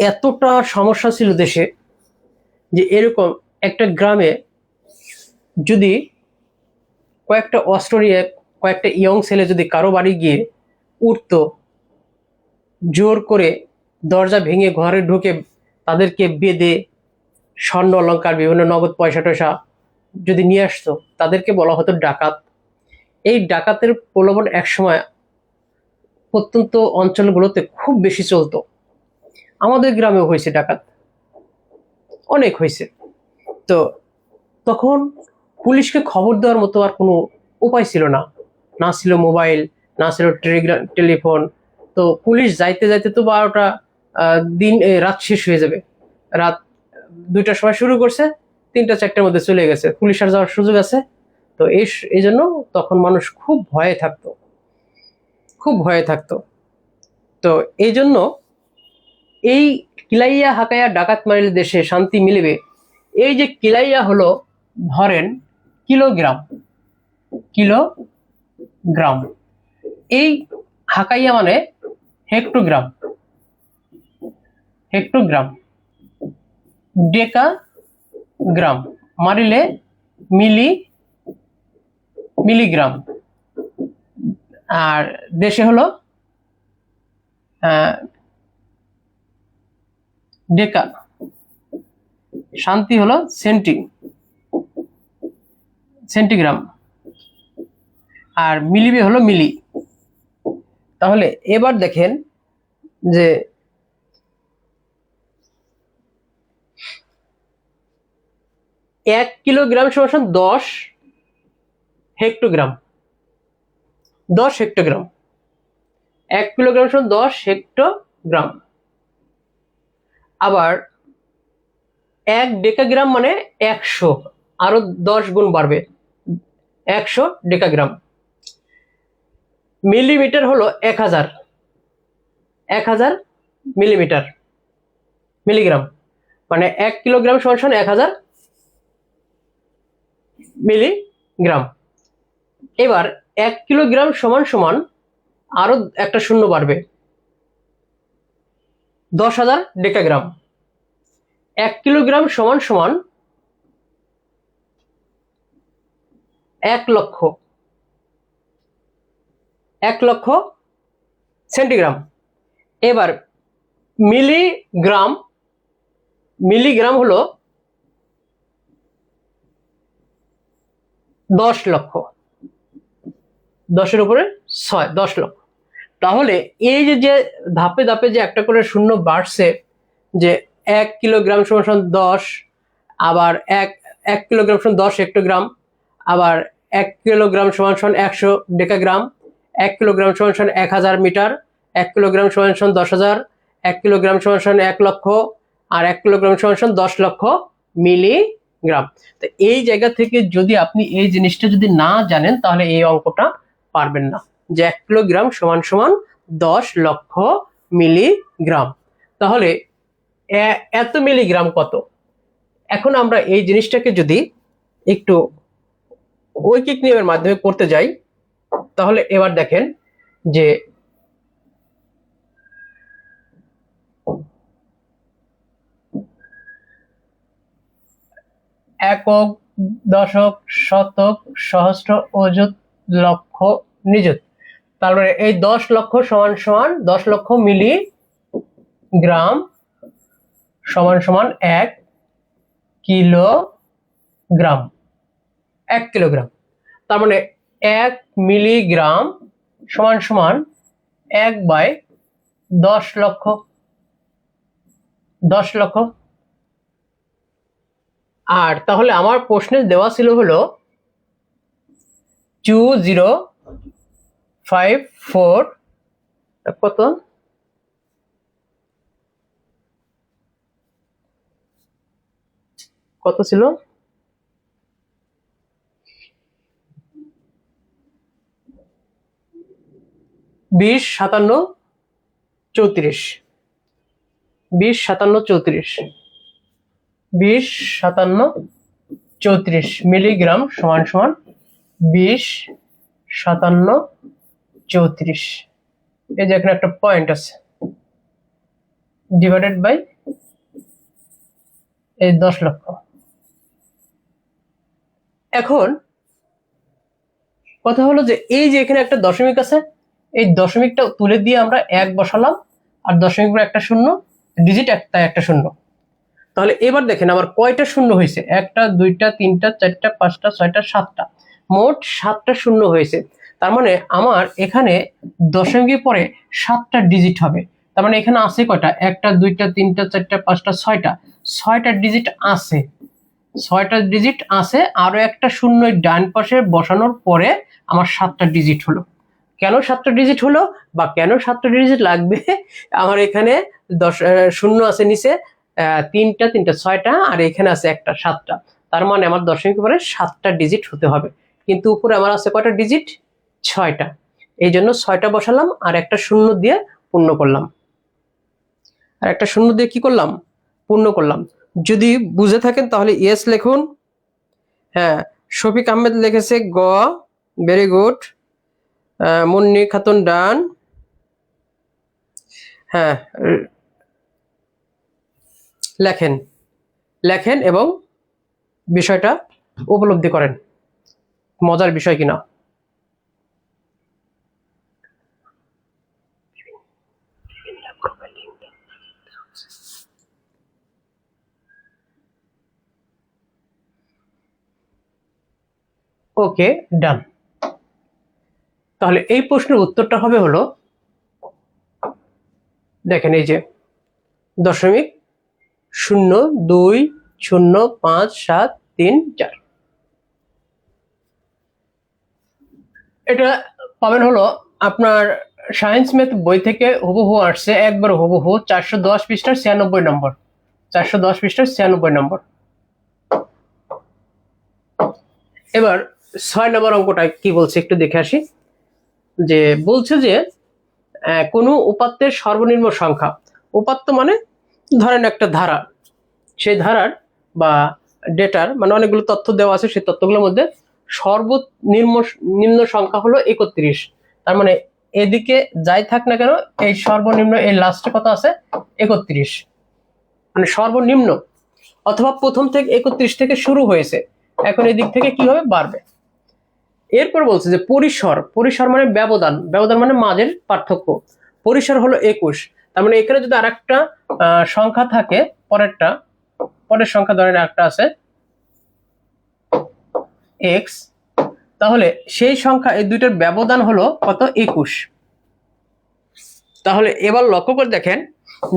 এতটা সমস্যা ছিল দেশে, যে এরকম একটা গ্রামে যদি কয়েকটা অস্ত্র নিয়ে কয়েকটা ইয়ং ছেলে যদি কারো বাড়ি গিয়ে উঠতো, জোর করে দরজা ভেঙে ঘরে ঢুকে তাদেরকে বেঁধে স্বর্ণ অলংকার বিভিন্ন নগদ পয়সা টয়সা যদি নিয়ে আসতো, তাদেরকে বলা হতো ডাকাত। এই ডাকাতের প্রলোভন একসময় প্রত্যন্ত অঞ্চলগুলোতে খুব বেশি চলতো। আমাদের গ্রামেও হয়েছে ডাকাত, অনেক হয়েছে। তো তখন পুলিশকে খবর দেওয়ার মতো আর কোনো উপায় ছিল না, না ছিল মোবাইল, না ছিল টেলিফোন। তো পুলিশ যাইতে যাইতে তো 12টা রাত শেষ হয়ে যাবে। রাত 2টার সময় শুরু করছে, 3টা 4টার মধ্যে চলে গেছে, পুলিশ আর যাওয়ার সুযোগ আছে। তো এই জন্য তখন মানুষ খুব ভয়ে থাকতো, খুব ভয়ে থাকতো। তো এই জন্য এই কিলাইয়া হাকাইয়া ডাকাত মারিলে দেশে শান্তি মিলিবে, এই যে কিলাইয়া হলো ধরেন কিলোগ্রাম, কিলোগ্রাম, এই হাকাইয়া মানে হেক্টোগ্রাম, হেক্টোগ্রাম, ডেকা গ্রাম মারিলে মিলিগ্রাম, আর দেশে হলো ডেকা, শান্তি হলো সেন্টিগ্রাম, আর মিলিবে হলো মিলি। তাহলে এবার দেখেন যে 1 কিলোগ্রাম সমান 10 হেক্টোগ্রাম, 10 হেক্টোগ্রাম, 1 কিলোগ্রাম সমান 10 হেক্টোগ্রাম। আবার 1 ডেকাগ্রাম মানে 100, আরো 10 গুণ বাড়বে, 100 ডেকাগ্রাম। মিলিমিটার হলো 1000 মিলিমিটার, মিলিগ্রাম, মানে 1 কিলোগ্রাম সমান 1000 মিলিগ্রাম। এবার 1 কিলোগ্রাম সমান আরো একটা শূন্য বাড়বে, 10,000 ডেকাগ্রাম। 1 কিলোগ্রাম সমান 1 লক্ষ সেন্টিগ্রাম। এবার মিলিগ্রাম হলো 10 লক্ষ, 10-এর উপরে 6, 10 লক্ষ। তাহলে এই যে ধাপে ধাপে যে একটা করে শূন্য বাড়ছে, যে 1 কিলোগ্রাম সমান 10, আবার 1 কিলোগ্রাম সমান 10 হেক্টোগ্রাম, আবার 1 কিলোগ্রাম সমান 100 ডেকাগ্রাম, 1 কিলোগ্রাম সমান 1000 মিটার, 1 কিলোগ্রাম সমান 10,000, 1 কিলোগ্রাম সমান 1 লক্ষ, আর 1 কিলোগ্রাম সমান 10 লক্ষ মিলিগ্রাম। তো এই জায়গা থেকে যদি আপনি এই জিনিসটা যদি না জানেন, তাহলে এই অঙ্কটা পারবেন না, যে 1 কিলোগ্রাম সমান 10 লক্ষ মিলিগ্রাম। তাহলে এত মিলিগ্রাম কত? এখন আমরা এই জিনিসটাকে যদি একটু ঐকিক নিয়মের মাধ্যমে করতে যাই, তাহলে এবার দেখেন যে একক, দশক, শতক, সহস্র, অযুত, লক্ষ, নিযুত। তারপরে এই 10 লক্ষ সমান 10 লক্ষ মিলিগ্রাম সমান 1 কিলোগ্রাম, 1 কিলোগ্রাম। তার মানে 1 মিলিগ্রাম সমান 1/10 লক্ষ, 10 লক্ষ। আর তাহলে আমার প্রশ্নে দেওয়া ছিল হলো 20 5 4 কত কত ছিল 20 57 34 20 57 34 20 57 34 মিলিগ্রাম সমান সমান 20 57 34 এই যে এখানে একটা পয়েন্ট আছে ডিভাইডেড বাই এই 10 লক্ষ। এখন কথা হলো যে এই যে এখানে একটা দশমিক আছে, এই দশমিকটা তুলে দিয়ে আমরা 1 বসালাম, আর দশমিক পরে একটা শূন্য, ডিজিট তাই একটা শূন্য। তাহলে এবার দেখেন আমার কয়টা শূন্য হয়েছে, 1টা 2টা 3টা 4টা 5টা 6টা 7টা, মোট 7টা শূন্য হয়েছে। তার মানে আমার এখানে দশমিকের পরে 7টা ডিজিট হবে। তার মানে এখানে আছে কয়টা, 1টা 2টা 3টা 4টা 5টা 6টা ডিজিট আছে, 6টা ডিজিট আছে। আরো একটা শূন্য ডান পাশে বসানোর পরে আমার 7টা ডিজিট হলো। কেন 7টা ডিজিট হলো বা কেন 7টা ডিজিট লাগবে, আমার এখানে শূন্য আছে নিচে, 3টা 6টা, আর এখানে আছে একটা 7টা। তার মানে আমার দশমিকের পরে 7টা ডিজিট হতে হবে, কিন্তু উপরে আমার আছে কয়টা ডিজিট, 6টা। এই জন্য 6টা বসালাম আর একটা শূন্য দিয়ে পূর্ণ করলাম, আর একটা শূন্য দিয়ে কি করলাম, পূর্ণ করলাম। যদি বুঝে থাকেন তাহলে ইয়েস লিখুন। হ্যাঁ, শফিক আহমেদ লিখেছে গ, ভেরি গুড। মুন্নি খাতুন ডান। হ্যাঁ, লেখেন লেখেন এবং বিষয়টা উপলব্ধি করেন মজার বিষয় কিনা। ওকে, ডান। তাহলে এই প্রশ্নের উত্তরটা হবে হলো, দেখেন এই যে 0.020573 4, এটা পাবেন হলো আপনার সায়েন্স ম্যাথ বই থেকে হুবহু আসছে, একবার হুবহু 410 পৃষ্ঠার 96 নম্বর, 410 পৃষ্ঠার 96 নম্বর। এবার 6 নম্বর অঙ্কটা কি বলছে একটু দেখে আসি। যে বলছে যে কোনো উপাত্তের সর্বনিম্ন সংখ্যা, উপাত্ত মানে ধরেন একটা ধারা, সেই ধারার বা ডেটার মানে অনেকগুলো তথ্য দেওয়া আছে, সেই তথ্যগুলোর মধ্যে সর্বনিম্ন সংখ্যা হলো 31। তার মানে এদিকে যাই থাক না কেন এই সর্বনিম্ন এই লাস্টে কত আছে, 31, মানে সর্বনিম্ন, অথবা প্রথম থেকে 31 থেকে শুরু হয়েছে, এখন এদিক থেকে কি হবে, বাড়বে। এরপর বলছে যে পরিসর, পরিসর মানে ব্যবধান, ব্যবধান মানে মাঝের পার্থক্য, পরিসর হলো 21। তার মানে এখানে যদি আরেকটা সংখ্যা থাকে, পরের সংখ্যা ধরেন একটা আছে x, তাহলে সেই সংখ্যা এই দুইটার ব্যবধান হলো কত, 21। তাহলে এবার লক্ষ্য করে দেখেন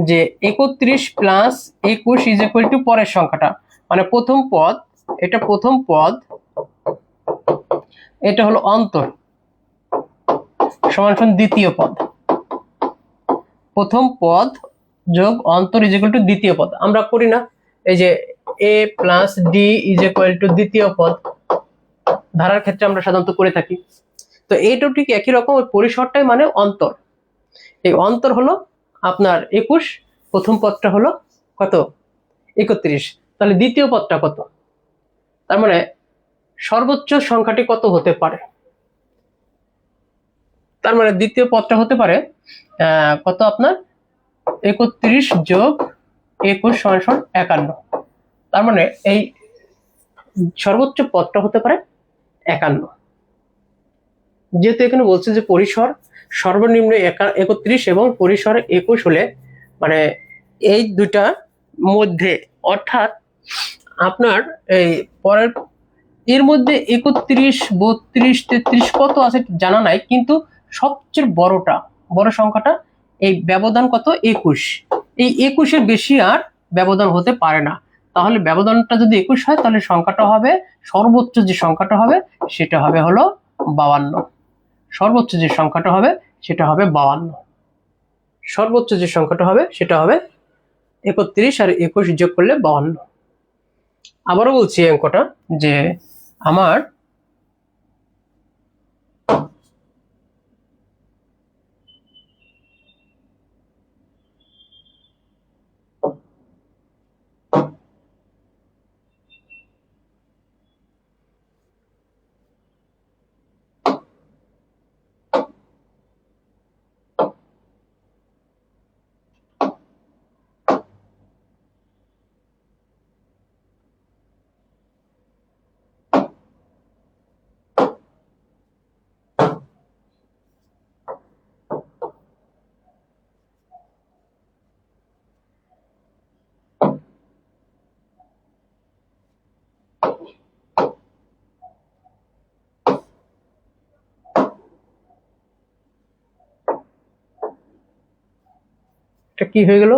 যে 31 প্লাস 21 ইজ ইকুয়াল টু পরের সংখ্যাটা, মানে প্রথম পদ, এটা প্রথম পদ, এটা হলো অন্তর, সমান সমান দ্বিতীয় পদ। প্রথম পদ যোগ অন্তর ইজ ইকুয়াল টু দ্বিতীয় পদ। আমরা করি না, এই যে a plus D is equal two দ্বিতীয় পদ, ধারার ক্ষেত্রে আমরা সাধারণত করে থাকি। তো এইটাও ঠিক একই রকম, ওই পরিসরটাই মানে অন্তর। এই অন্তর হলো আপনার 21, প্রথম পদটা হলো কত, 31। তাহলে দ্বিতীয় পদটা কত, তার মানে সর্বোচ্চ সংখ্যাটি কত হতে পারে, তার মানে দ্বিতীয় পদটা হতে পারে কত আপনার 31 যোগ 21 সমান সমান 51। তার মানে এই সর্বোচ্চ পদটা হতে পারে 51। যেহেতু এখানে বলছে যে পরিসর সর্বনিম্ন 31 এবং পরিসর 21 হলে মানে এই দুইটা মধ্যে, অর্থাৎ আপনার এই পরের এর মধ্যে 31 32 33 কত আছে জানা নাই, কিন্তু সবচেয়ে বড় সংখ্যাটা এই ব্যবধান কত, 21। এই 21-এর বেশি আর ব্যবধান হতে পারে না। তাহলে ব্যবধানটা যদি 21 হয় তাহলে সংখ্যাটা হবে, সর্বোচ্চ যে সংখ্যাটা হবে সেটা হবে হলো 52। সর্বোচ্চ যে সংখ্যাটা হবে সেটা হবে 52। সর্বোচ্চ যে সংখ্যাটা হবে সেটা হবে 31 আর 21 যোগ করলে 52। আবারও বলছি এই অঙ্কটা যে আমার এটা কি হয়ে গেল?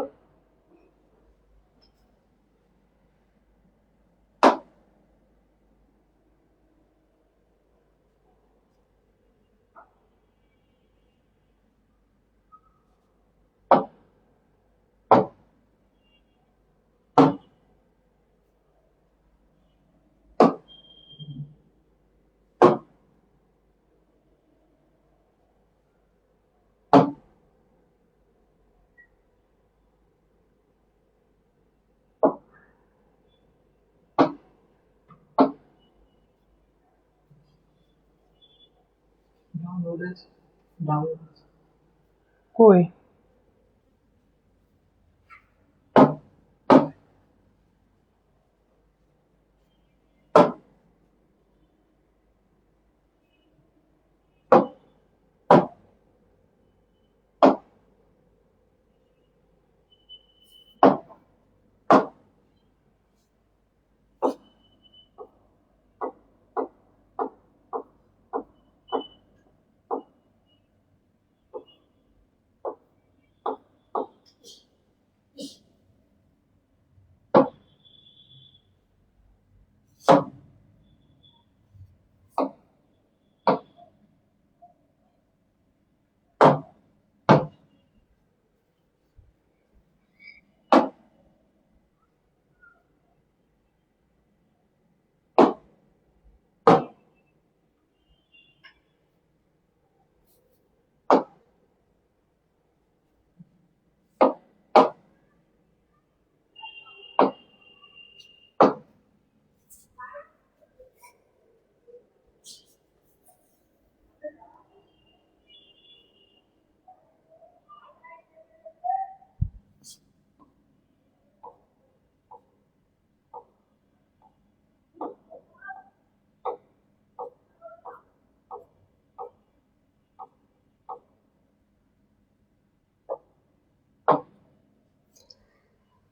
কই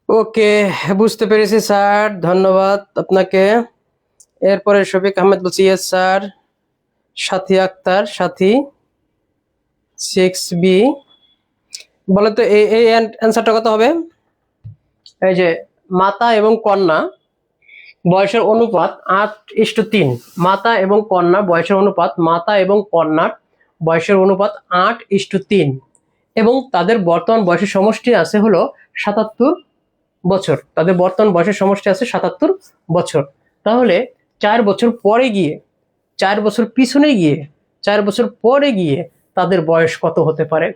ওকে, বুঝতে পেরেছি স্যার, ধন্যবাদ আপনাকে। এরপরে শফিক আহমেদ বলছি ইয়েস স্যার। সাথী আক্তার, সাথী 6B বলে তো এই অ্যান্সারটা কত হবে? এই যে মাতা এবং কন্যা বয়সের অনুপাত 8:3। মাতা এবং কন্যা বয়সের অনুপাত, মাতা এবং কন্যার বয়সের অনুপাত 8:3 এবং তাদের বর্তমান বয়সের সমষ্টি আছে হলো 77 বছর। তাদের বর্তমান বয়সের সমষ্টি আছে 77 বছর। তাহলে 4 বছর পরে গিয়ে, 4 বছর পিছনে গিয়ে, 4 বছর পরে গিয়ে তাদের বয়স কত হতে পারে?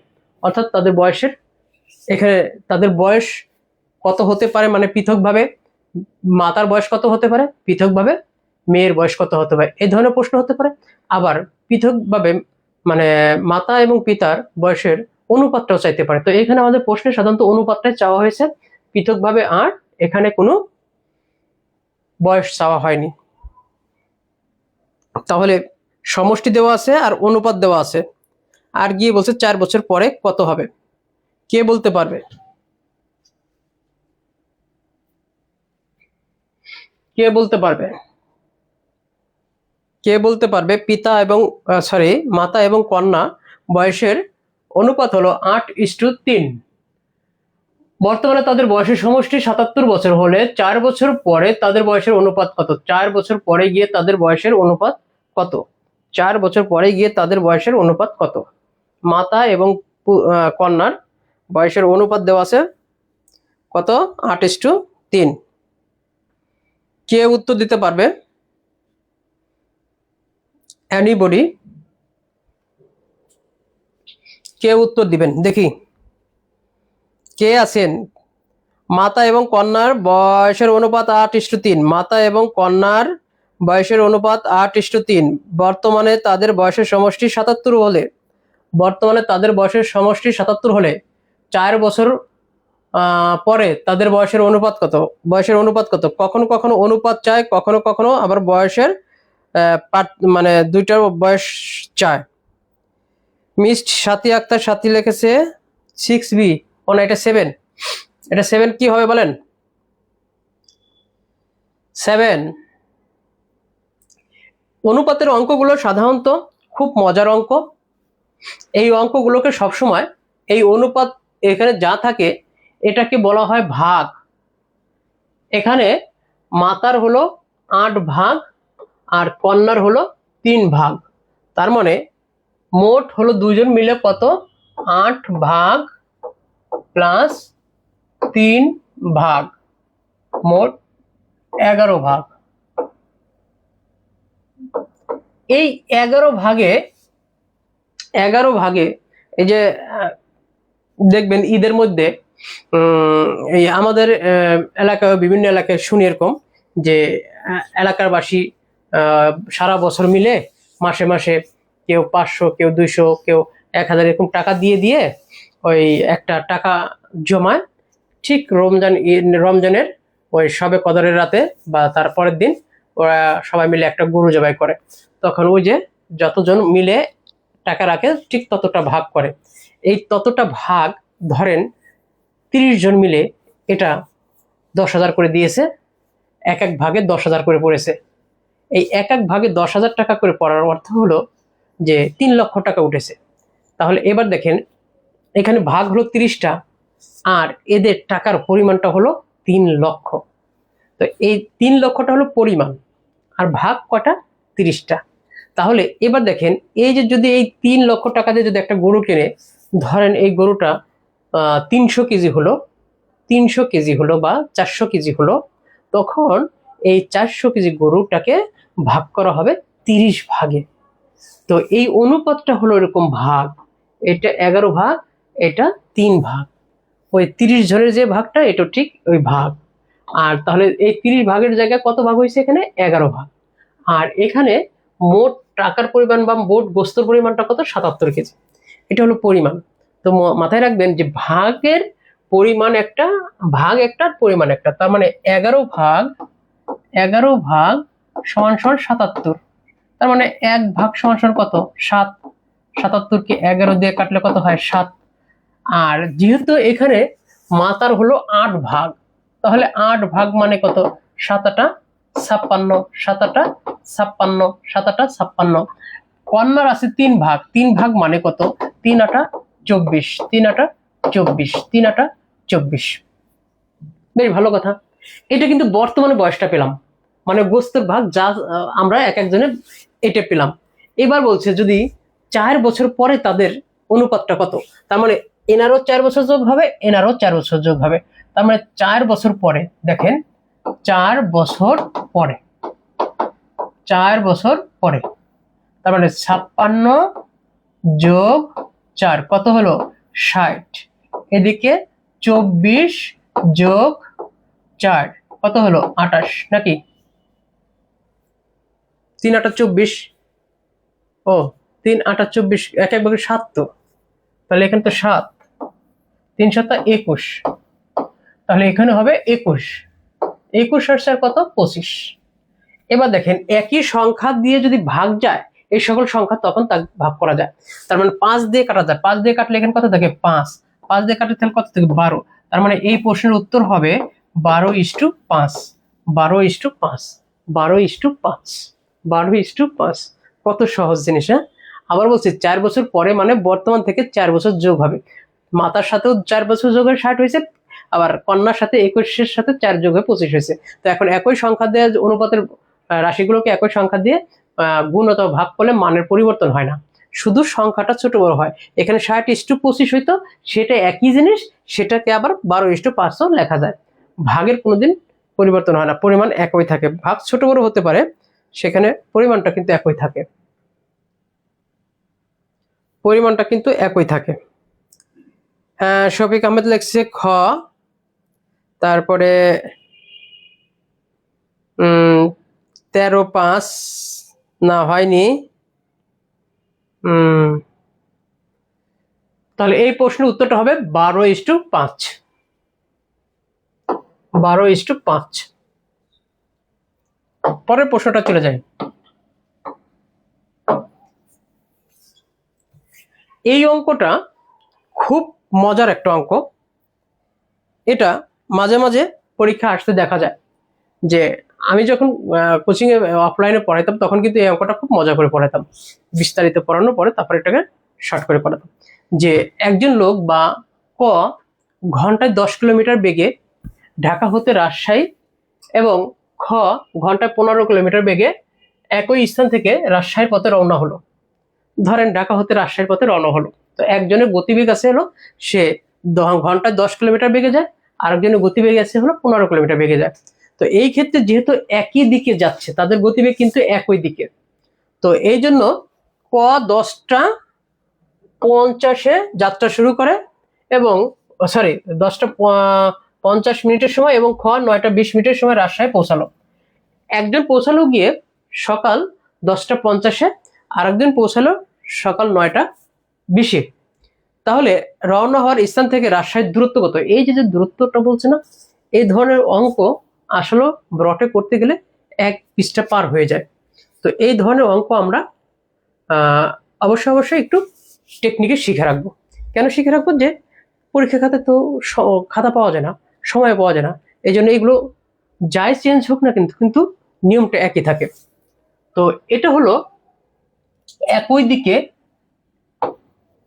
অর্থাৎ তাদের বয়সের এখানে তাদের বয়স কত হতে পারে, মানে পৃথকভাবে মাতার বয়স কত হতে পারে, পৃথকভাবে মেয়ের বয়স কত হতে পারে, এই ধরনের প্রশ্ন হতে পারে। আবার পৃথকভাবে মানে মাতা এবং পিতার বয়সের অনুপাতটাও চাইতে পারে। তো এখানে আমাদের প্রশ্নে সাধারণত অনুপাতটাই চাওয়া হয়েছে, পৃথকভাবে আর এখানে কোনো বয়স চাওয়া হয়নি। তাহলে সমষ্টি দেওয়া আছে আর অনুপাত দেওয়া আছে, আর গিয়ে বলছে 4 বছর পরে কত হবে। কে বলতে পারবে? কে বলতে পারবে? কে বলতে পারবে পিতা এবং মাতা এবং কন্যা বয়সের অনুপাত হলো 8:3। বর্তমানে তাদের বয়সের সমষ্টি 77 বছর হলে 4 বছর পরে তাদের বয়সের অনুপাত কত? 4 বছর পরে গিয়ে তাদের বয়সের অনুপাত কত? 4 বছর পরে গিয়ে তাদের বয়সের অনুপাত কত? মাতা এবং কন্যার বয়সের অনুপাত দেওয়া আছে কত? 8:3। কে উত্তর দিতে পারবে? এনিবডি? কে উত্তর দিবেন দেখি, কে আছেন? মাতা এবং কন্যার বয়সের অনুপাত 8:3। মাতা এবং কন্যার বয়সের অনুপাত 8:3। বর্তমানে তাদের বয়সের সমষ্টি 77 হলে, বর্তমানে তাদের বয়সের সমষ্টি 77 হলে 4 বছর পরে তাদের বয়সের অনুপাত কত? বয়সের অনুপাত কত? কখনো কখনো অনুপাত চায়, কখনো কখনো আবার বয়সের মানে দুইটার বয়স চায়। মিস্ট সাথী আক্তার সাথী লিখেছে 6B। ও না, এটা 7। এটা 7 কি হবে বলেন? 7। অনুপাতের অঙ্কগুলো সাধারণত খুব মজার অঙ্ক। এই অঙ্কগুলোকে সবসময় এই অনুপাত এখানে যা থাকে এটাকে বলা হয় ভাগ। এখানে মাতার হলো 8 ভাগ আর কন্যার হলো 3 ভাগ। তার মানে মোট হলো দুজন মিলে কত? 8 ভাগ প্লাস 3 ভাগ, মোট 11 ভাগ। এই 11 ভাগে এই যে দেখবেন ঈদের মধ্যে এই আমাদের এলাকায়, বিভিন্ন এলাকায় শুনি এরকম যে এলাকারবাসী সারা বছর মিলে মাসে মাসে কেউ 500, কেউ 200, কেউ 1000 এরকম টাকা দিয়ে দিয়ে ওই একটা টাকা জমায়, ঠিক রমজানের ওই সবে কদরের রাতে বা তারপরের দিন ওরা সবাই মিলে একটা গরু জবাই করে। তখন ওই যে যতজন মিলে টাকা রাখে ঠিক ততটা ভাগ করে। এই ততটা ভাগ ধরেন 30 জন মিলে এটা 10,000 করে দিয়েছে, এক এক ভাগে 10,000 করে পড়েছে। এই এক এক ভাগে 10,000 টাকা করে পড়ার অর্থ হলো যে 3 লক্ষ টাকা উঠেছে। তাহলে এবার দেখেন এখানে ভাগ হলো 30টা আর এদের টাকার পরিমাণটা হলো 3 লক্ষ। তো এই 3 লক্ষটা হলো পরিমাণ আর ভাগ কটা? 30টা। তাহলে এবার দেখেন এই যে যদি এই 3 লক্ষ টাকা দিয়ে যদি একটা গরু কিনে, ধরেন এই গরুটা 300 কেজি হলো, 300 কেজি হলো বা 400 কেজি হলো, তখন এই 400 কেজি গরুটাকে ভাগ করা হবে 30 ভাগে। তো এই অনুপাতটা হলো এরকম ভাগ, এটা 11 ভাগ, এটা 3 ভাগ। ওই 30 জনের যে ভাগটা এটা ঠিক ওই ভাগ। আর তাহলে এই 30 ভাগের জায়গায় কত ভাগ হয়েছে? এখানে 11 ভাগ। আর এখানে মোট টাকার পরিমাণ বা মোট বস্তুর পরিমাণটা কত? 77 কেজি। এটা হলো পরিমাণ। তো মাথায় রাখবেন যে ভাগের পরিমাণ একটা, ভাগ একটা, পরিমাণ একটা। তার মানে 11 ভাগ সমান 77। তার মানে 1 ভাগ সমান কত? 7। 77 কে 11 দিয়ে কাটলে কত হয়? 7। আর যেহেতু এখানে মাতার হলো 8 ভাগ, তাহলে 8 ভাগ মানে কত? 7 56, 7 56। কন্যার আছে 3 ভাগ, 3 ভাগ মানে কত? 3 24, 3 24, 3 24। বেশ ভালো কথা। এটা কিন্তু বর্তমানে বয়সটা পেলাম, মানে গোস্তের ভাগ যা আমরা এক একজনের এটা পেলাম। এবার বলছে যদি 4 বছর পরে তাদের অনুপাতটা কত? তার মানে এনারও 4 বছর যোগ হবে, এনারও 4 বছর যোগ হবে। তার মানে 4 বছর পরে, দেখেন 4 বছর পরে, 4 বছর পরে, তার মানে 56 যোগ 4 কত হলো? 60। এদিকে 24 যোগ 4 কত হলো? 28 নাকি? 3 8 24। ও 3 8 24, এক এক ভাগে 7 তো, তাহলে এখানে তো 7, 3 7 21, তাহলে এখানে হবে 21। 21 আর 4 কত? 25। এবার দেখেন একই সংখ্যা দিয়ে যদি ভাগ যায়, এই সকল সংখ্যা তখন তা ভাগ করা যায়। তার মানে 5 দিয়ে কাটা যায়, 5 দিয়ে কাটলে এখানে কত থাকে? 5। 5 দিয়ে কাটলে তাহলে কত থাকে? 12। তার মানে এই প্রশ্নের উত্তর হবে 12:5। 12:5, 12:5, 12:5। কত সহজ জিনিস। হ্যাঁ, আবার বলছি 4 বছর পরে মানে বর্তমান থেকে 4 বছর যোগ হবে। মাতার সাথেও 4 বছর যোগ হয়ে 60 হয়েছে, আবার কন্যার সাথে 21-এর সাথে 4 যোগ হয়ে 25 হয়েছে। তো এখন একই সংখ্যা দিয়ে অনুপাতের রাশিগুলোকে একই সংখ্যা দিয়ে গুণ অথবা ভাগ করলে মানের পরিবর্তন হয় না, শুধু সংখ্যাটা ছোট বড় হয়। এখানে 60:25 হইতো, সেটা একই জিনিস, সেটাকে আবার 12:5 লেখা যায়। ভাগের কোনোদিন পরিবর্তন হয় না, পরিমাণ একই থাকে। ভাগ ছোট বড় হতে পারে, সেখানে পরিমাণটা কিন্তু একই থাকে, পরিমাণটা কিন্তু একই থাকে। শফিক আহমেদ লেখছে খ, তারপরে 13:5 না হয়নি। তাহলে এই প্রশ্নের উত্তরটা হবে 12:5। 12:5। পরের প্রশ্নটা চলে যায়। এই অঙ্কটা খুব মজার একটা অঙ্ক। এটা মাঝে মাঝে পরীক্ষা আসতে দেখা যায়। যে আমি যখন কোচিং এ অফলাইনে পড়াইতাম তখন কিন্তু এই অঙ্কটা খুব মজা করে পড়াইতাম, বিস্তারিত পড়ানোর পরে তারপরে এটাকে শর্ট করে পড়াতাম। যে একজন লোক বা ক ঘন্টায় 10 কিলোমিটার বেগে ঢাকা হতে রাজশাহী এবং খ ঘন্টায় 15 কিলোমিটার বেগে একই স্থান থেকে রাজশাহীর পথে রওনা হলো। ধরেন ঢাকা হতে রাজশাহীর পথে রওনা হলো, তো একজনের গতিবেগ আছে হলো সে ঘন্টায় 10 কিলোমিটার বেগে যায়, আরেকজনের গতিবেগ আছে হলো 15 কিলোমিটার বেগে যায়। তো এই ক্ষেত্রে যেহেতু একই দিকে যাচ্ছে, তাদের গতিবেগ কিন্তু একই দিকে, তো এই জন্য ক 10:50 যাত্রা শুরু করে এবং 10:50 সময় এবং খ 9:20 সময় রাজশাহী পৌঁছালো। একজন পৌঁছালো গিয়ে সকাল 10:50, আরেকজন পৌঁছালো সকাল 9:20। তাহলে রওনা হওয়ার স্থান থেকে রাজশাহীর দূরত্ব কত? এই যে দূরত্বটা বলছে না, এই ধরনের অঙ্ক আসলে ব্রটে করতে গেলে 1 পৃষ্ঠা পার হয়ে যায়। তো এই ধরনের অঙ্ক আমরা অবশ্যই একটু টেকনিকে শিখে রাখবো। কেন শিখে রাখবো? যে পরীক্ষা খাতে তো খাতা পাওয়া যায় না, সময় পাওয়া যায় না, এই জন্য এগুলো যাই চেঞ্জ হোক না কিন্তু নিয়মটা একই থাকে। তো এটা হলো একই দিকে।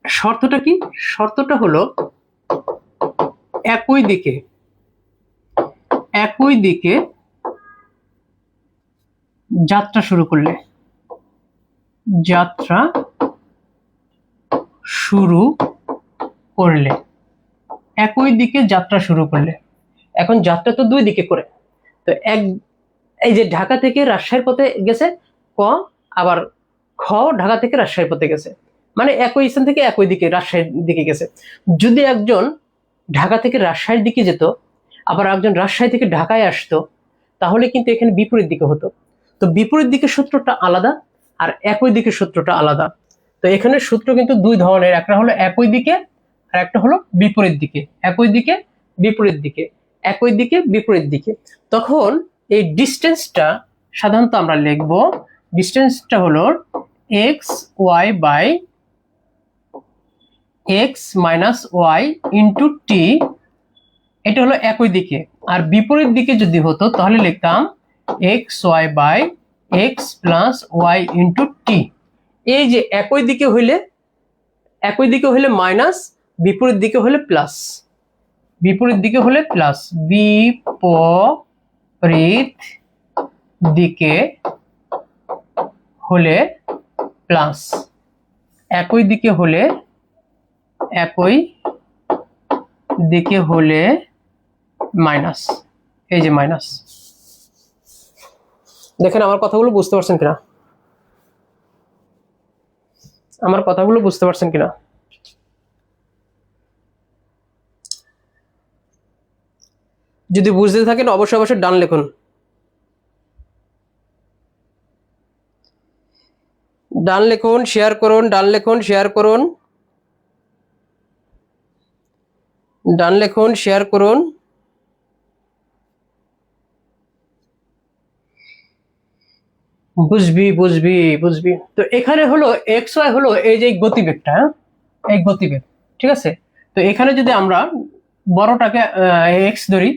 শর্তটা কি? শর্তটা হলো একই দিকে যাত্রা শুরু করলে একই দিকে যাত্রা শুরু করলে, এখন যাত্রা তো দুই দিকে করে, তো এই যে ঢাকা থেকে রাজশাহীর পথে গেছে ক, আবার খ ঢাকা থেকে রাজশাহীর পথে গেছে, মানে একই স্থান থেকে একই দিকে রাজশাহীর দিকে গেছে। যদি একজন ঢাকা থেকে রাজশাহীর দিকে যেত, আবার একজন রাজশাহী থেকে ঢাকায় আসতো, তাহলে কিন্তু এখানে বিপরীত দিকে হতো। তো বিপরীত দিকের সূত্রটা আলাদা আর একই দিকের সূত্রটা আলাদা। তো এখানে সূত্র কিন্তু দুই ধরনের, একটা হলো একই দিকে আর একটা হলো বিপরীত দিকে। একই দিকে বিপরীত দিকে, একই দিকে বিপরীত দিকে। তখন এই ডিস্টেন্সটা সাধারণত আমরা লিখব, ডিস্টেন্সটা হলো X Y by X minus Y into T. এটা হলো একই দিকে। আর বিপরীত দিকে যদি হতো তাহলে লিখতাম X Y by X plus Y into T. এই যে একই দিকে হইলে মাইনাস, বিপরীত দিকে হলে প্লাস, বিপরীত দিকে হলে প্লাস, বিপরীত দিকে হলে প্লাস, একই দিকে হলে মাইনাস। এই যে মাইনাস। দেখেন আমার কথাগুলো বুঝতে পারছেন কিনা, যদি বুঝতে থাকেন অবশ্যই ডান লিখুন। ডান লিখুন, শেয়ার করুন, ডান লিখুন, শেয়ার করুন, ডান লিখুন, শেয়ার করুন। বুঝবি। তো এখানে হলো এক্স ওয়াই হলো এই যে গতিবেগটা, এই গতিবেগ, ঠিক আছে। তো এখানে যদি আমরা বড়টাকে এক্স ধরি,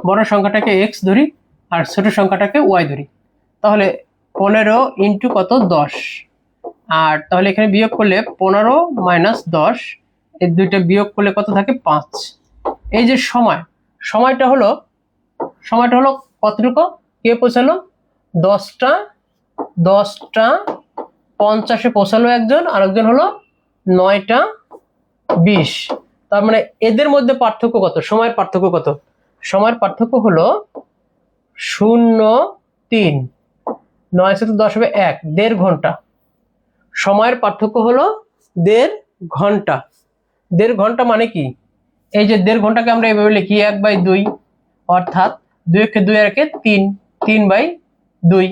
বড় সংখ্যাটাকে এক্স ধরি আর ছোট সংখ্যাটাকে ওয়াই ধরি, তাহলে 15 ইন্টু কত 10, আর তাহলে এখানে বিয়োগ করলে 15 মাইনাস 10, এই দুইটা বিয়োগ করলে কত থাকে 5। এই যে সময়টা হলো কতটুকু? কে পৌঁছালো? 10টা 50-এ পৌঁছালো একজন, আরেকজন হলো 9টা 20। তার মানে এদের মধ্যে পার্থক্য কত? সময়ের পার্থক্য কত? সময়ের পার্থক্য হলো 0.3, 9 সাথে 10 হবে 1, 1.5 ঘন্টা। সময়ের পার্থক্য হলো 1.5 ঘন্টা। 1.5 ঘন্টা মানে কি? এই যে 1.5 ঘন্টাকে আমরা এভাবে লিখি 1/2, অর্থাৎ 2 2 আর 3, 3/2।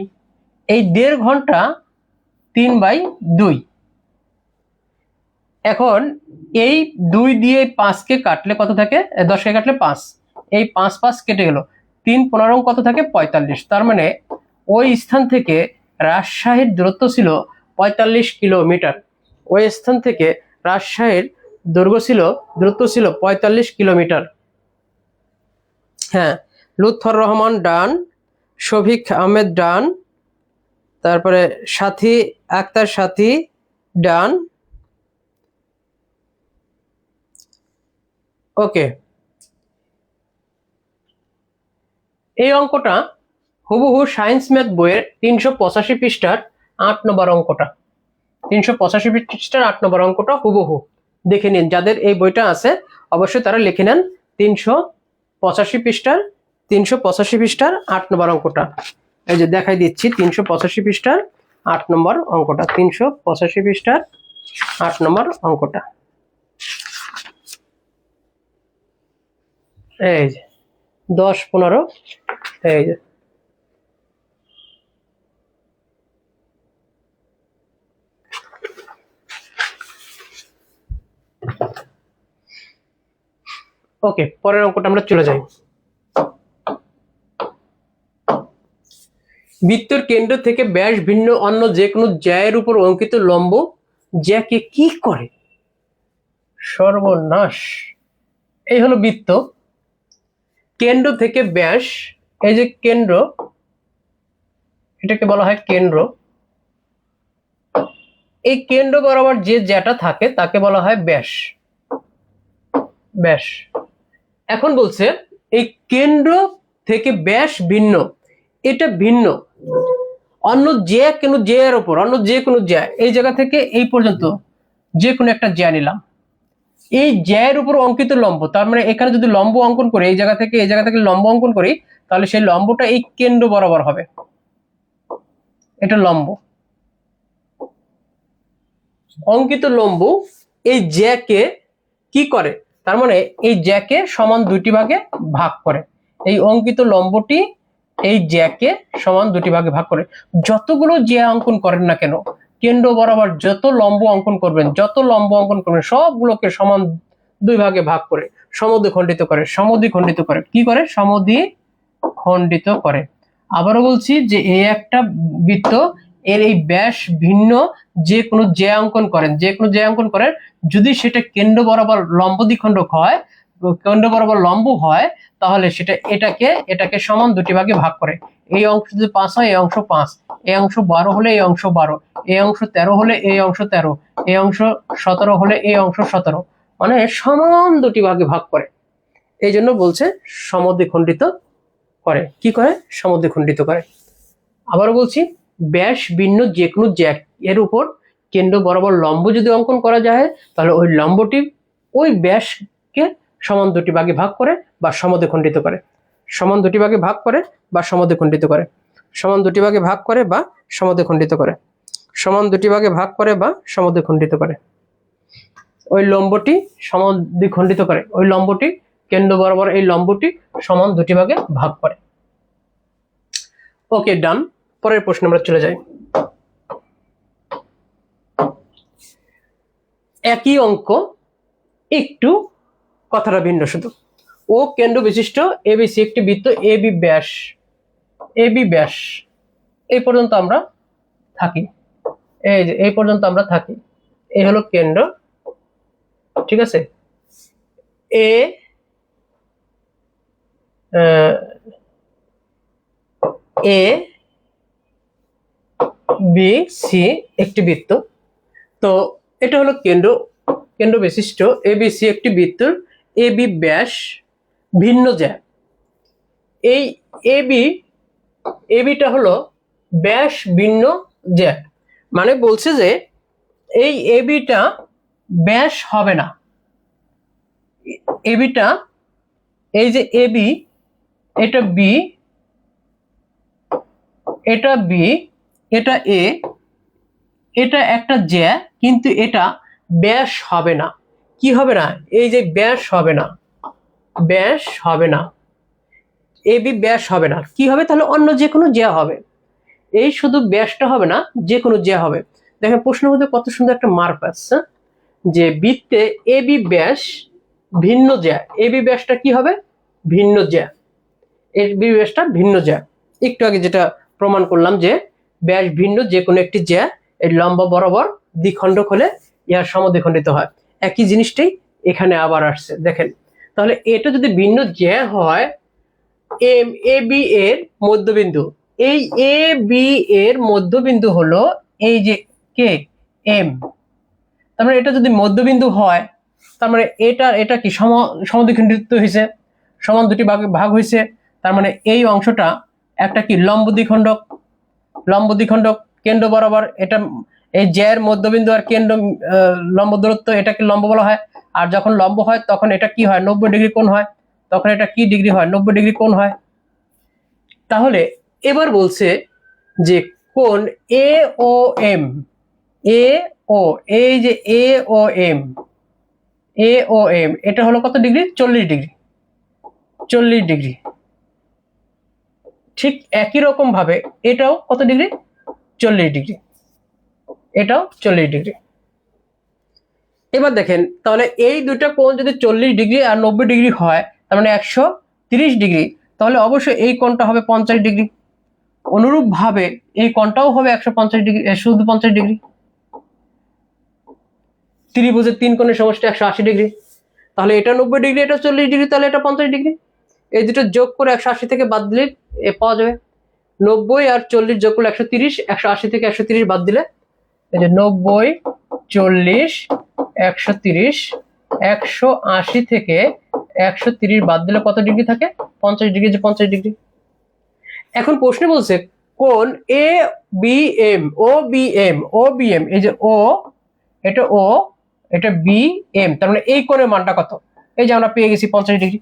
এই 1.5 ঘন্টা 3/2। এখন এই 2 দিয়ে 5কে কাটলে কত থাকে? 10কে কাটলে 5, এই 5 5 কেটে গেল, 3 15 কত থাকে? 45। তার মানে ওই স্থান থেকে রাজশাহীর দূরত্ব ছিল 45 কিলোমিটার। ওই স্থান থেকে রাজশাহীর দূরত্ব ছিল 45 কিলোমিটার। হ্যাঁ, লুৎফর রহমান ডান, শফিক আহমেদ ডান, তারপরে সাথী আক্তার সাথী ডান। ওকে, এই অঙ্কটা হুবহু সায়েন্স ম্যাথ বইয়ের 385 পৃষ্ঠার 8 নম্বর অঙ্কটা। 385 পৃষ্ঠার 8 নম্বর অঙ্কটা হুবহু দেখে নিন। যাদের এই বইটা আছে অবশ্যই তারা লিখে নেন 385 পৃষ্ঠার 8 নম্বর অঙ্কটা। এই যে দেখাই দিচ্ছি 385 পৃষ্ঠার 8 নম্বর অঙ্কটা। 385 পৃষ্ঠার 8 নম্বর অঙ্কটা। এই যে 10 15, এই যে ওকে, পরের অঙ্কটা আমরা চলে যাই। বৃত্তের কেন্দ্র থেকে ব্যাস ভিন্ন অন্য যে কোনো জ্যায়ের উপর অঙ্কিত লম্ব জ্যাকে কি করে? সর্বনাশ! এই হলো বৃত্ত, কেন্দ্র থেকে ব্যাস, এই যে কেন্দ্র, এটাকে বলা হয় কেন্দ্র। এই কেন্দ্র বরাবর যে জ্যাটা থাকে তাকে বলা হয় ব্যাস। ব্যাস। এখন বলছে এই কেন্দ্র থেকে ব্যাস ভিন্ন, এটা ভিন্ন অন্য যে কোনো জ্যা এর উপর, অন্য যে কোনো জ্যা, এই জায়গা থেকে এই পর্যন্ত যে কোনো একটা জ্যা নিলাম, এই জ্যায়ের উপর অঙ্কিত লম্ব, তার মানে এখানে যদি লম্ব অঙ্কন করি, এই জায়গা থেকে লম্ব অঙ্কন করি, তাহলে সেই লম্বটা এই কেন্দ্র বরাবর হবে। এটা লম্ব, অঙ্কিত লম্ব এই জ্যাকে কি করে? তার মানে এই জ্যাকে সমান দুটি ভাগে ভাগ করে। এই অঙ্কিত লম্বটি এই জ্যাকে সমান দুটি ভাগে ভাগ করে। যতগুলো জ্যা অঙ্কন করেন না কেন, কেন্দ্র বরাবর যত লম্ব অঙ্কন করবেন, সবগুলোকে সমান দুই ভাগে ভাগ করে সমদ্বিখণ্ডিত করে। কি করে? সমদ্বিখণ্ডিত করে। আবারও বলছি যে এই একটা বৃত্ত, এর এই ব্যাস ভিন্ন যে কোনো জ্যা অঙ্কন করেন, যদি সেটা কেন্দ্র বরাবর লম্ব দ্বিখণ্ডক হয়, কেন্দ্র বরাবর লম্ব হয়, তাহলে সেটা এটাকে সমান দুটি ভাগে ভাগ করে। এই অংশ যদি 5 হয়, এই অংশ 5, এই অংশ 12 হলে এই অংশ 12, এই অংশ 13 হলে এই অংশ 13, এই অংশ 17 হলে এই অংশ 17, মানে সমান দুটি ভাগে ভাগ করে। এই জন্য বলছে সমদ্বিখণ্ডিত করে। কি করে? সমদ্বিখণ্ডিত করে। আবারও বলছি, ব্যাস ভিন্ন যে কোনো জ্যা এর উপর কেন্দ্র বরাবর লম্ব যদি অঙ্কন করা যায়, তাহলে ওই লম্বটি ওই ব্যাসকে সমান দুটি ভাগে ভাগ করে বা সমদ্বিখণ্ডিত করে। সমান দুটি ভাগে ভাগ করে বা সমদ্বিখণ্ডিত করে। সমান দুটি ভাগে ভাগ করে বা সমদ্বিখণ্ডিত করে। সমান দুটি ভাগে ভাগ করে বা সমদ্বিখণ্ডিত করে। ওই লম্বটি সমদ্বিখণ্ডিত করে। ওই লম্বটি কেন্দ্র বরাবর এই লম্বটি সমান দুটি ভাগে ভাগ করে। ওকে, ডান। পরের প্রশ্ন আমরা চলে যাই। একই অঙ্ক, একটু কথাটা ভিন্ন শুধু। ও কেন্দ্র বিশিষ্ট এবিসি একটি বৃত্ত এবি ব্যাস এই পর্যন্ত আমরা থাকি। এই যে এই পর্যন্ত আমরা থাকি, এই হলো কেন্দ্র, ঠিক আছে? এ বি সি একটি বৃত্ত। তো এটা হলো কেন্দ্র বিশিষ্ট এবিসি একটি বৃত্তের এবি ব্যাস ভিন্ন জ্যা। এই এবিটা হলো ব্যাস ভিন্ন জ্যা, মানে বলছে যে এই এবিটা ব্যাস হবে না, এবিটা, এই যে এবি, এটা বি, এটা বি, এটা এ, এটা একটা জ্যা, কিন্তু এটা ব্যাস হবে না। কি হবে না? এই যে ব্যাস হবে না, ব্যাস হবে না, এবি ব্যাস হবে না। কি হবে তাহলে? অন্য যে কোনো জ্যা হবে। এই শুধু ব্যাসটা হবে না, যে কোনো জ্যা হবে। দেখেন প্রশ্নের মধ্যে কত সুন্দর একটা মার্ক আছে, যে বৃত্তে এবি ব্যাস ভিন্ন জ্যা। এবি ব্যাসটা কি হবে? ভিন্ন জ্যা। এবি ব্যাসটা ভিন্ন জ্যা। একটু আগে যেটা প্রমাণ করলাম যে ব্যাস ভিন্ন যে কোনো একটি জ্যা এই লম্ব বরাবর দ্বিখণ্ডক হলে ইহার সমদ্বিখণ্ডিত হয়। একই জিনিসটাই এখানে আবার আসছে। দেখেন তাহলে এটা যদি ভিন্ন জ্যা হয়, এম এ বি এর মধ্যবিন্দু, এই এ বি এর মধ্যবিন্দু হলো এই যে কে এম। তার মানে এটা যদি মধ্যবিন্দু হয়, তার মানে এটা কি সমদ্বিখণ্ডিত হয়েছে, সমান দুটি ভাগ হয়েছে। তার মানে এই অংশটা একটা কি লম্ব দ্বিখণ্ডক, লম্ব দ্বিখণ্ডক কেন্দ্র বরাবর। এটা এই জ্যার মধ্যবিন্দু আর কেন্দ্র লম্ব দূরত্ব, এটাকে লম্ব বলা হয়। আর যখন লম্ব হয় তখন এটা কি হয়? 90 ডিগ্রি কোণ হয়। তখন এটা কি ডিগ্রি হয়? 90 ডিগ্রি কোণ হয়। তাহলে এবার বলছে যে কোণ এ ও এম, এ ও, এই যে এ ও এম, এ ও এম, এটা হলো কত ডিগ্রি? 40 degree, 40 degree. ঠিক একই রকম ভাবে এটাও কত ডিগ্রি? 40 ডিগ্রি, এটাও 40 ডিগ্রি। এবার দেখেন তাহলে এই দুটো কোণ যদি 40 ডিগ্রি আর 90 ডিগ্রি হয়, তার মানে 130 ডিগ্রি, তাহলে অবশ্যই এই কোণটা হবে 50 ডিগ্রি। অনুরূপ ভাবে এই কোণটাও হবে 150 ডিগ্রি, শুধু 50 ডিগ্রি। ত্রিভুজের তিন কোণের সমষ্টি 180 ডিগ্রি। তাহলে এটা 90 ডিগ্রি, এটা 40 ডিগ্রি, তাহলে এটা 50 ডিগ্রি। এই দুটো যোগ করে 180 থেকে বাদ দিলে পাওয়া যাবে 90 আর 40 যোগ করলে 130, 180 থেকে 130 বাদ দিলে এই যে 90, 40, 130, 180 থেকে 130 বাদ দিলে কত ডিগ্রি থাকে? 50 ডিগ্রি, যে 50 ডিগ্রি। এখন প্রশ্নে বলছে কোণ A B M, O B M, O B M, এই যে ও, এটা ও, এটা বি এম, তার মানে এই কোণের মানটা কত? এই যে আমরা পেয়ে গেছি 50 ডিগ্রি,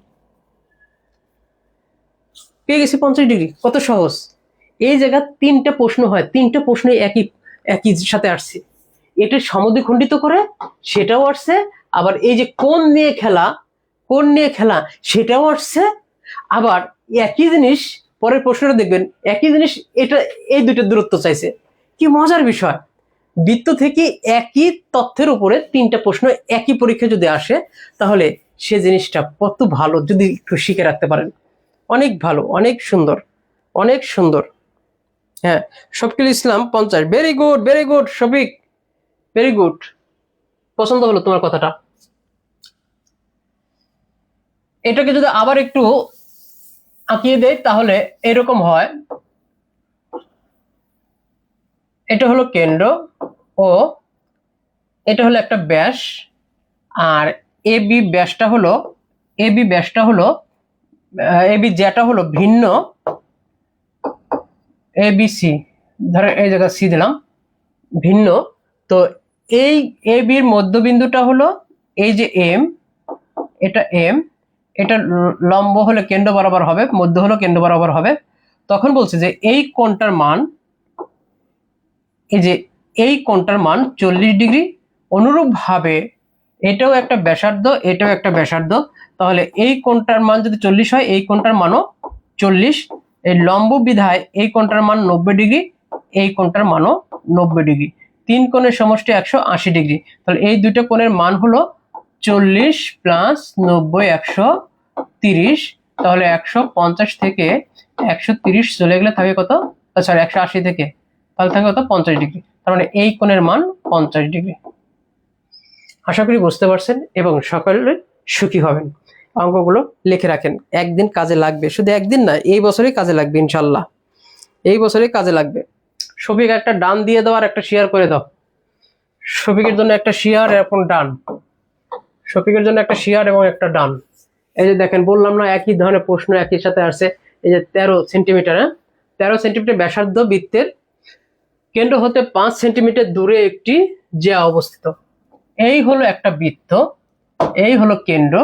পেয়ে গেছি 50 ডিগ্রি। কত সহজ! এই জায়গায় তিনটা প্রশ্ন হয়, তিনটা প্রশ্ন একই সাথে আসছে। এটা সমদ্বিখণ্ডিত করে সেটাও আসছে, আবার এই যে কোণ নিয়ে খেলা, কোণ নিয়ে খেলা সেটাও আসছে। আবার একই জিনিস পরের প্রশ্নটা দেখবেন, একই জিনিস এটা, এই দুটো দূরত্ব চাইছে। কি মজার বিষয়! বৃত্ত থেকে একই তথ্যের উপরে তিনটা প্রশ্ন একই পরীক্ষা যদি আসে, তাহলে সে জিনিসটা কত ভালো যদি একটু শিখে রাখতে পারেন। অনেক ভালো, অনেক সুন্দর, অনেক সুন্দর। হ্যাঁ, Shafiqul Islam 50, very good, very good Shafiq, very good. পছন্দ হলো তোমার কথাটা। এটাকে যদি আবার একটু আঁকিয়ে দেয় তাহলে এরকম হয়, এটা হলো কেন্দ্র ও এটা হলো একটা ব্যাস, আর এবি ব্যাসটা হলো, এবি ব্যাসটা হলো, এবি যেটা হলো ভিন্ন, এবিসি, ধরো এই জায়গা সি দিলাম, ভিন্ন। তো এই এবির মধ্যবিন্দুটা হলো এই যে এম, এটা এম, এটা লম্ব হলে কেন্দ্র বরাবর হবে, মধ্য হলো কেন্দ্র বরাবর হবে। তখন বলছে যে এই কোণটার মান, এই যে এই কোণটার মান 40 ডিগ্রি। অনুরূপ ভাবে এটাও একটা ব্যাসার্ধ, এটাও একটা ব্যাসার্ধ। তাহলে এই কোণটার মান যদি 40 হয়, এই কোণটার মানও 40। এই লম্ব বিধায় এই কোণটার মান 90 ডিগ্রি, এই কোণটার মানও 90 ডিগ্রি। তিন কোণের সমষ্টি 180 ডিগ্রি। তাহলে এই দুটো কোণের মান হলো 40 প্লাস 90, 130। তাহলে 150 থেকে 130 চলে গেলে থাকে কত? সরি, 180 থেকে তাহলে থাকে কত? 50 ডিগ্রি। তার মানে এই কোণের মান 50 ডিগ্রি। আশা করি বুঝতে পারছেন এবং সকলে সুখী হবেন। অঙ্কগুলো লিখে রাখেন, একদিন কাজে লাগবে, শুধু একদিন না, এই বছরই কাজে লাগবে ইনশাল্লাহ, এই বছরই কাজে লাগবে। শফিক একটা ডান দিয়ে দাও আর একটা শেয়ার করে দাও। শফিকের জন্য একটা শেয়ার এবং ডান, শফিকের জন্য একটা শেয়ার এবং একটা ডান। এই যে দেখেন, বললাম না একই ধরনের প্রশ্ন একই সাথে আসছে। এই যে 13 সেন্টিমিটার, 13 সেন্টিমিটার ব্যাসার্ধ বৃত্তের কেন্দ্র হতে 5 সেন্টিমিটার দূরে একটি জ্যা অবস্থিত। এই হলো একটা বৃত্ত, এই হলো কেন্দ্র,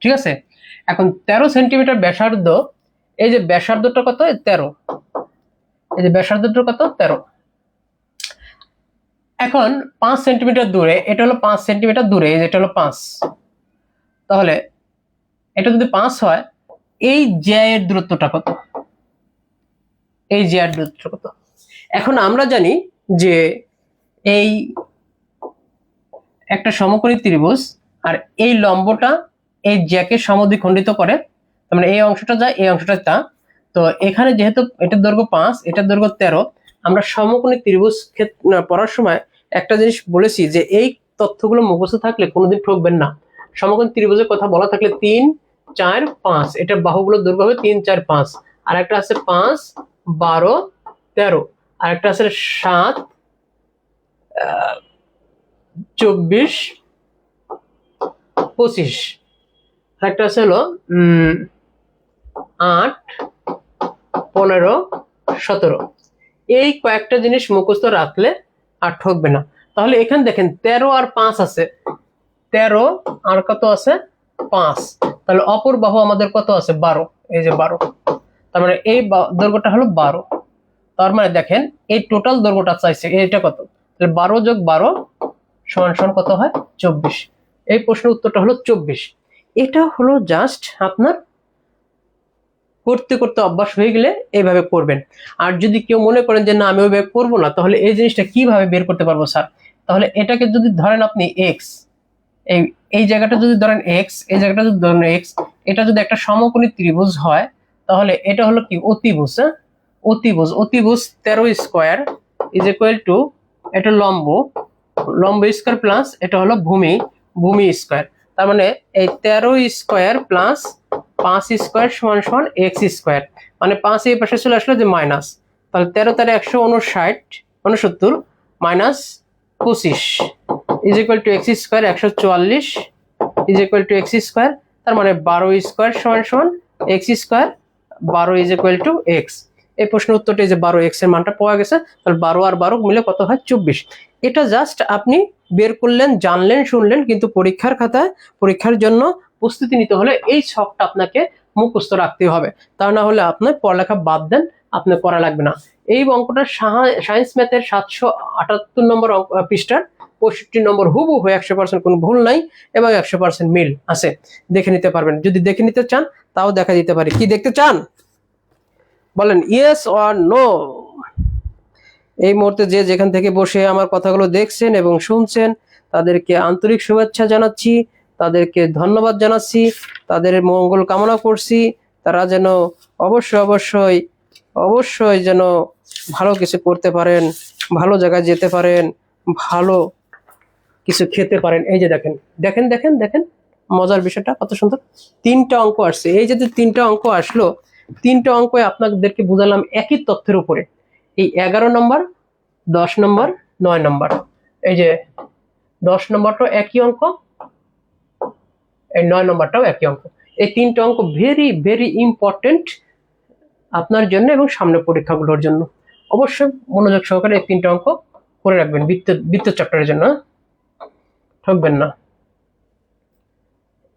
ঠিক আছে। এখন 13 সেন্টিমিটার ব্যাসার্ধ, এই যে ব্যাসার্ধটা কত 13, এই যে ব্যাসার্ধটা কত 13। এখন 5 সেন্টিমিটার দূরে, এটা হলো 5 সেন্টিমিটার দূরে, এটা হলো 5, তাহলে এটা যদি 5 হয়, এই জ্যা এর দূরত্বটা কত, এই জ্যা এর দূরত্বটা কত। এখন আমরা জানি যে এই একটা সমকোণী ত্রিভুজ আর এই লম্বটা এই জ্যাকে সমদ্বিখণ্ডিত করে, তার মানে এই অংশটা যায়, এই অংশটা তা। তো এখানে যেহেতু এটার দৈর্ঘ্য 5, এটার দৈর্ঘ্য 13, আমরা সমকোণী ত্রিভুজ পড়ার সময় একটা জিনিস বলেছি যে এই তথ্যগুলো মুখস্থ থাকলে কোনোদিন ঠকবেন না। সমকোণী ত্রিভুজের কথা বলা থাকলে 3, 4, 5, এটা বাহুগুলোর দৈর্ঘ্য হবে 3, 4, 5, আর একটা আছে 5, 12, 13, আর একটা আছে 7, 24, 25, আর একটা আছে হলো 8, 15, 17। এই কয়েকটা জিনিস মুখস্থ রাখলে আর ঠকবে না। তাহলে এখানে দেখেন 13 আর 5 আছে, 13 আর কত আছে 5, তাহলে অপর বাহু আমাদের কত আছে 12, এই যে 12, তার মানে এই দৈর্ঘ্যটা হলো 12। তার মানে দেখেন এই টোটাল দৈর্ঘ্যটা চাইছে, এটা কত, তাহলে 12 যোগ 12 সমান সমান কত হয় 24। এই প্রশ্নের উত্তরটা হলো 24। এটা হলো জাস্ট আপনার করতে করতে অভ্যাস হয়ে গেলে এইভাবে করবেন। আর যদি কেউ মনে করেন যে না আমি ওইভাবে করবো না, তাহলে এই জিনিসটা কিভাবে বের করতে পারবো স্যার, তাহলে এটাকে যদি ধরেন আপনি এক্স, এই জায়গাটা যদি ধরেন এক্স, এই জায়গাটা যদি ধরেন এক্স, এটা যদি একটা সমকোণী ত্রিভুজ হয়, তাহলে এটা হলো কি অতিভুজ। অতিভুজ, অতিভুজ 13 স্কয়ার ইজ ইকুয়াল টু, এটা লম্ব, লম্ব স্কয়ার প্লাস এটা হলো ভূমি, ভূমি স্কয়ার। তার মানে এই 13 স্কয়ার প্লাস 5 স্কয়ার সমান সমান এক্স স্কয়ার, মানে 5 এই পাশে চলে আসলো যে মাইনাস, তাহলে 13 তারে 159 minus 25 is equal two x square, 144 is equal two x square, তার মানে 12 স্কয়ার সমান সমান x square, 12 is equal two x. এই প্রশ্নের উত্তরটা যে 12 এক্স এর মানটা পাওয়া গেছে, তাহলে 12 আর 12 মিলে কত হয় 24। এটা জাস্ট আপনি বের করলেন, জানলেন, শুনলেন, কিন্তু পরীক্ষার খাতায় পরীক্ষার জন্য প্রস্তুতি নিতে হলে এই ছকটা আপনাকে মুখস্থ রাখতে হবে, তা না হলে আপনার পড়ালেখা বাদ দেন, আপনার করা লাগবে না। এই অঙ্কটা সায়েন্স ম্যাথের 778 নম্বর পৃষ্ঠার 65 নম্বর হুবহু 100% কোনো ভুল নাই এবং 100% মিল আছে, দেখে নিতে পারবেন। যদি দেখে নিতে চান তাও দেখা দিতে পারে। কি দেখতে চান বলেন, ইয়েস অর নো। এই মুহূর্তে যে যেখান থেকে বসে আমার কথাগুলো দেখছেন এবং শুনছেন তাদেরকে আন্তরিক শুভেচ্ছা জানাচ্ছি, তাদেরকে ধন্যবাদ জানাচ্ছি, তাদের মঙ্গল কামনা করছি, তারা যেন অবশ্যই অবশ্যই যেন ভালো কিছু করতে পারেন, ভালো জায়গায় যেতে পারেন, ভালো কিছু খেতে পারেন। এই যে দেখেন দেখেন দেখেন দেখেন মজার বিষয়টা কত সুন্দর, 3টা অঙ্ক আসছে। এই যে 3টা অঙ্ক আসলো, 3টা অঙ্ক আপনাদেরকে বুঝালাম একই তথ্যের উপরে। এই 11 নম্বর, 10 নম্বর, 9 নম্বর, এই যে 10 নম্বরটাও একই অঙ্ক, এই 9 নম্বরটাও একই অঙ্ক। এই 3টা অঙ্ক ভেরি ভেরি ইম্পর্টেন্ট আপনার জন্য এবং সামনের পরীক্ষাগুলোর জন্য। অবশ্যই মনোযোগ সহকারে এই 3টা অঙ্ক করে রাখবেন বৃত্ত চ্যাপ্টারের জন্য, ঠকবেন না।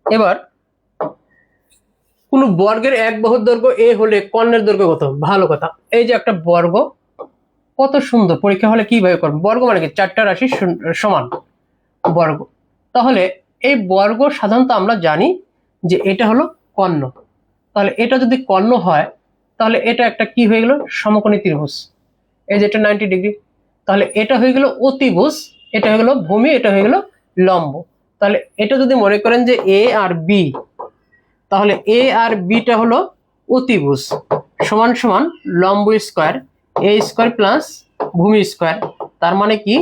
এবার কোন বর্গের এক বাহুর দৈর্ঘ্য এ হলে কর্ণের দৈর্ঘ্য কত? ভালো কথা, এই যে একটা বর্গ, কত সুন্দর, পরীক্ষা হলে কিভাবে করবেন। বর্গ মানে কি 4টা রাশি সমান বর্গ। তাহলে এই বর্গ সাধারণত আমরা জানি যে এটা হলো কর্ণ, তাহলে এটা যদি কর্ণ হয় তাহলে এটা একটা কি হয়ে গেল সমকোণী ত্রিভুজ, এই যে এটা 90 ডিগ্রি, তাহলে এটা হয়ে গেল অতিভুজ, এটা হয়ে গেল ভূমি, এটা হয়ে গেল লম্ব। তাহলে এটা যদি মনে করেন যে এ আর বি, তাহলে এ আর বিটা হলো অতিভুজ সমান সমান লম্ব স্কয়ার এ স্কয়ার প্লাস ভূমি স্কয়ার, তার মানে কি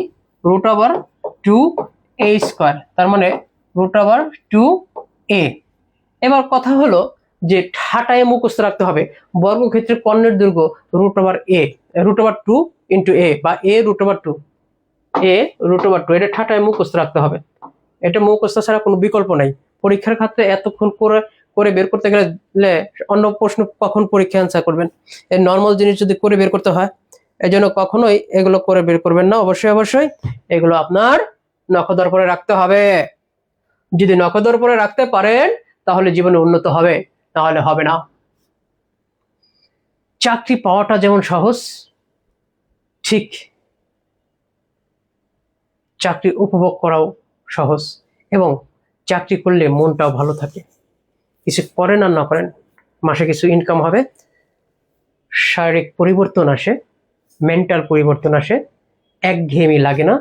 √2a স্কয়ার, তার মানে √2a। এবার কথা হলো যে ঠাটায় মুখস্থ রাখতে হবে, বর্গক্ষেত্রের কর্ণের দৈর্ঘ্য √2 ইন্টু a বা a√2, এটা ঠাটায় মুখস্থ রাখতে হবে। এটা মুখস্থ ছাড়া কোনো বিকল্প নাই। পরীক্ষার ক্ষেত্রে এতক্ষণ করে বের করতে গেলে অন্য প্রশ্ন কখন পরীক্ষা অ্যান্সার করবেন? এর নর্মাল জিনিস যদি করে বের করতে হয় এই জন্য কখনোই এগুলো করে বের করবেন না, অবশ্যই এগুলো আপনার নখদর্পণে রাখতে হবে। যদি নখদর্পণে রাখতে পারেন তাহলে জীবনে উন্নত হবে, নাহলে হবে না। চাকরি পাওয়াটা যেমন সহজ, ঠিক চাকরি উপভোগ করাও সহজ, এবং চাকরি করলে মনটাও ভালো থাকে। কিছু করেন আর না করেন, মাসে কিছু ইনকাম হবে, শারীরিক পরিবর্তন আসে, মেন্টাল পরিবর্তন আসে, একঘেয়েমি লাগে না।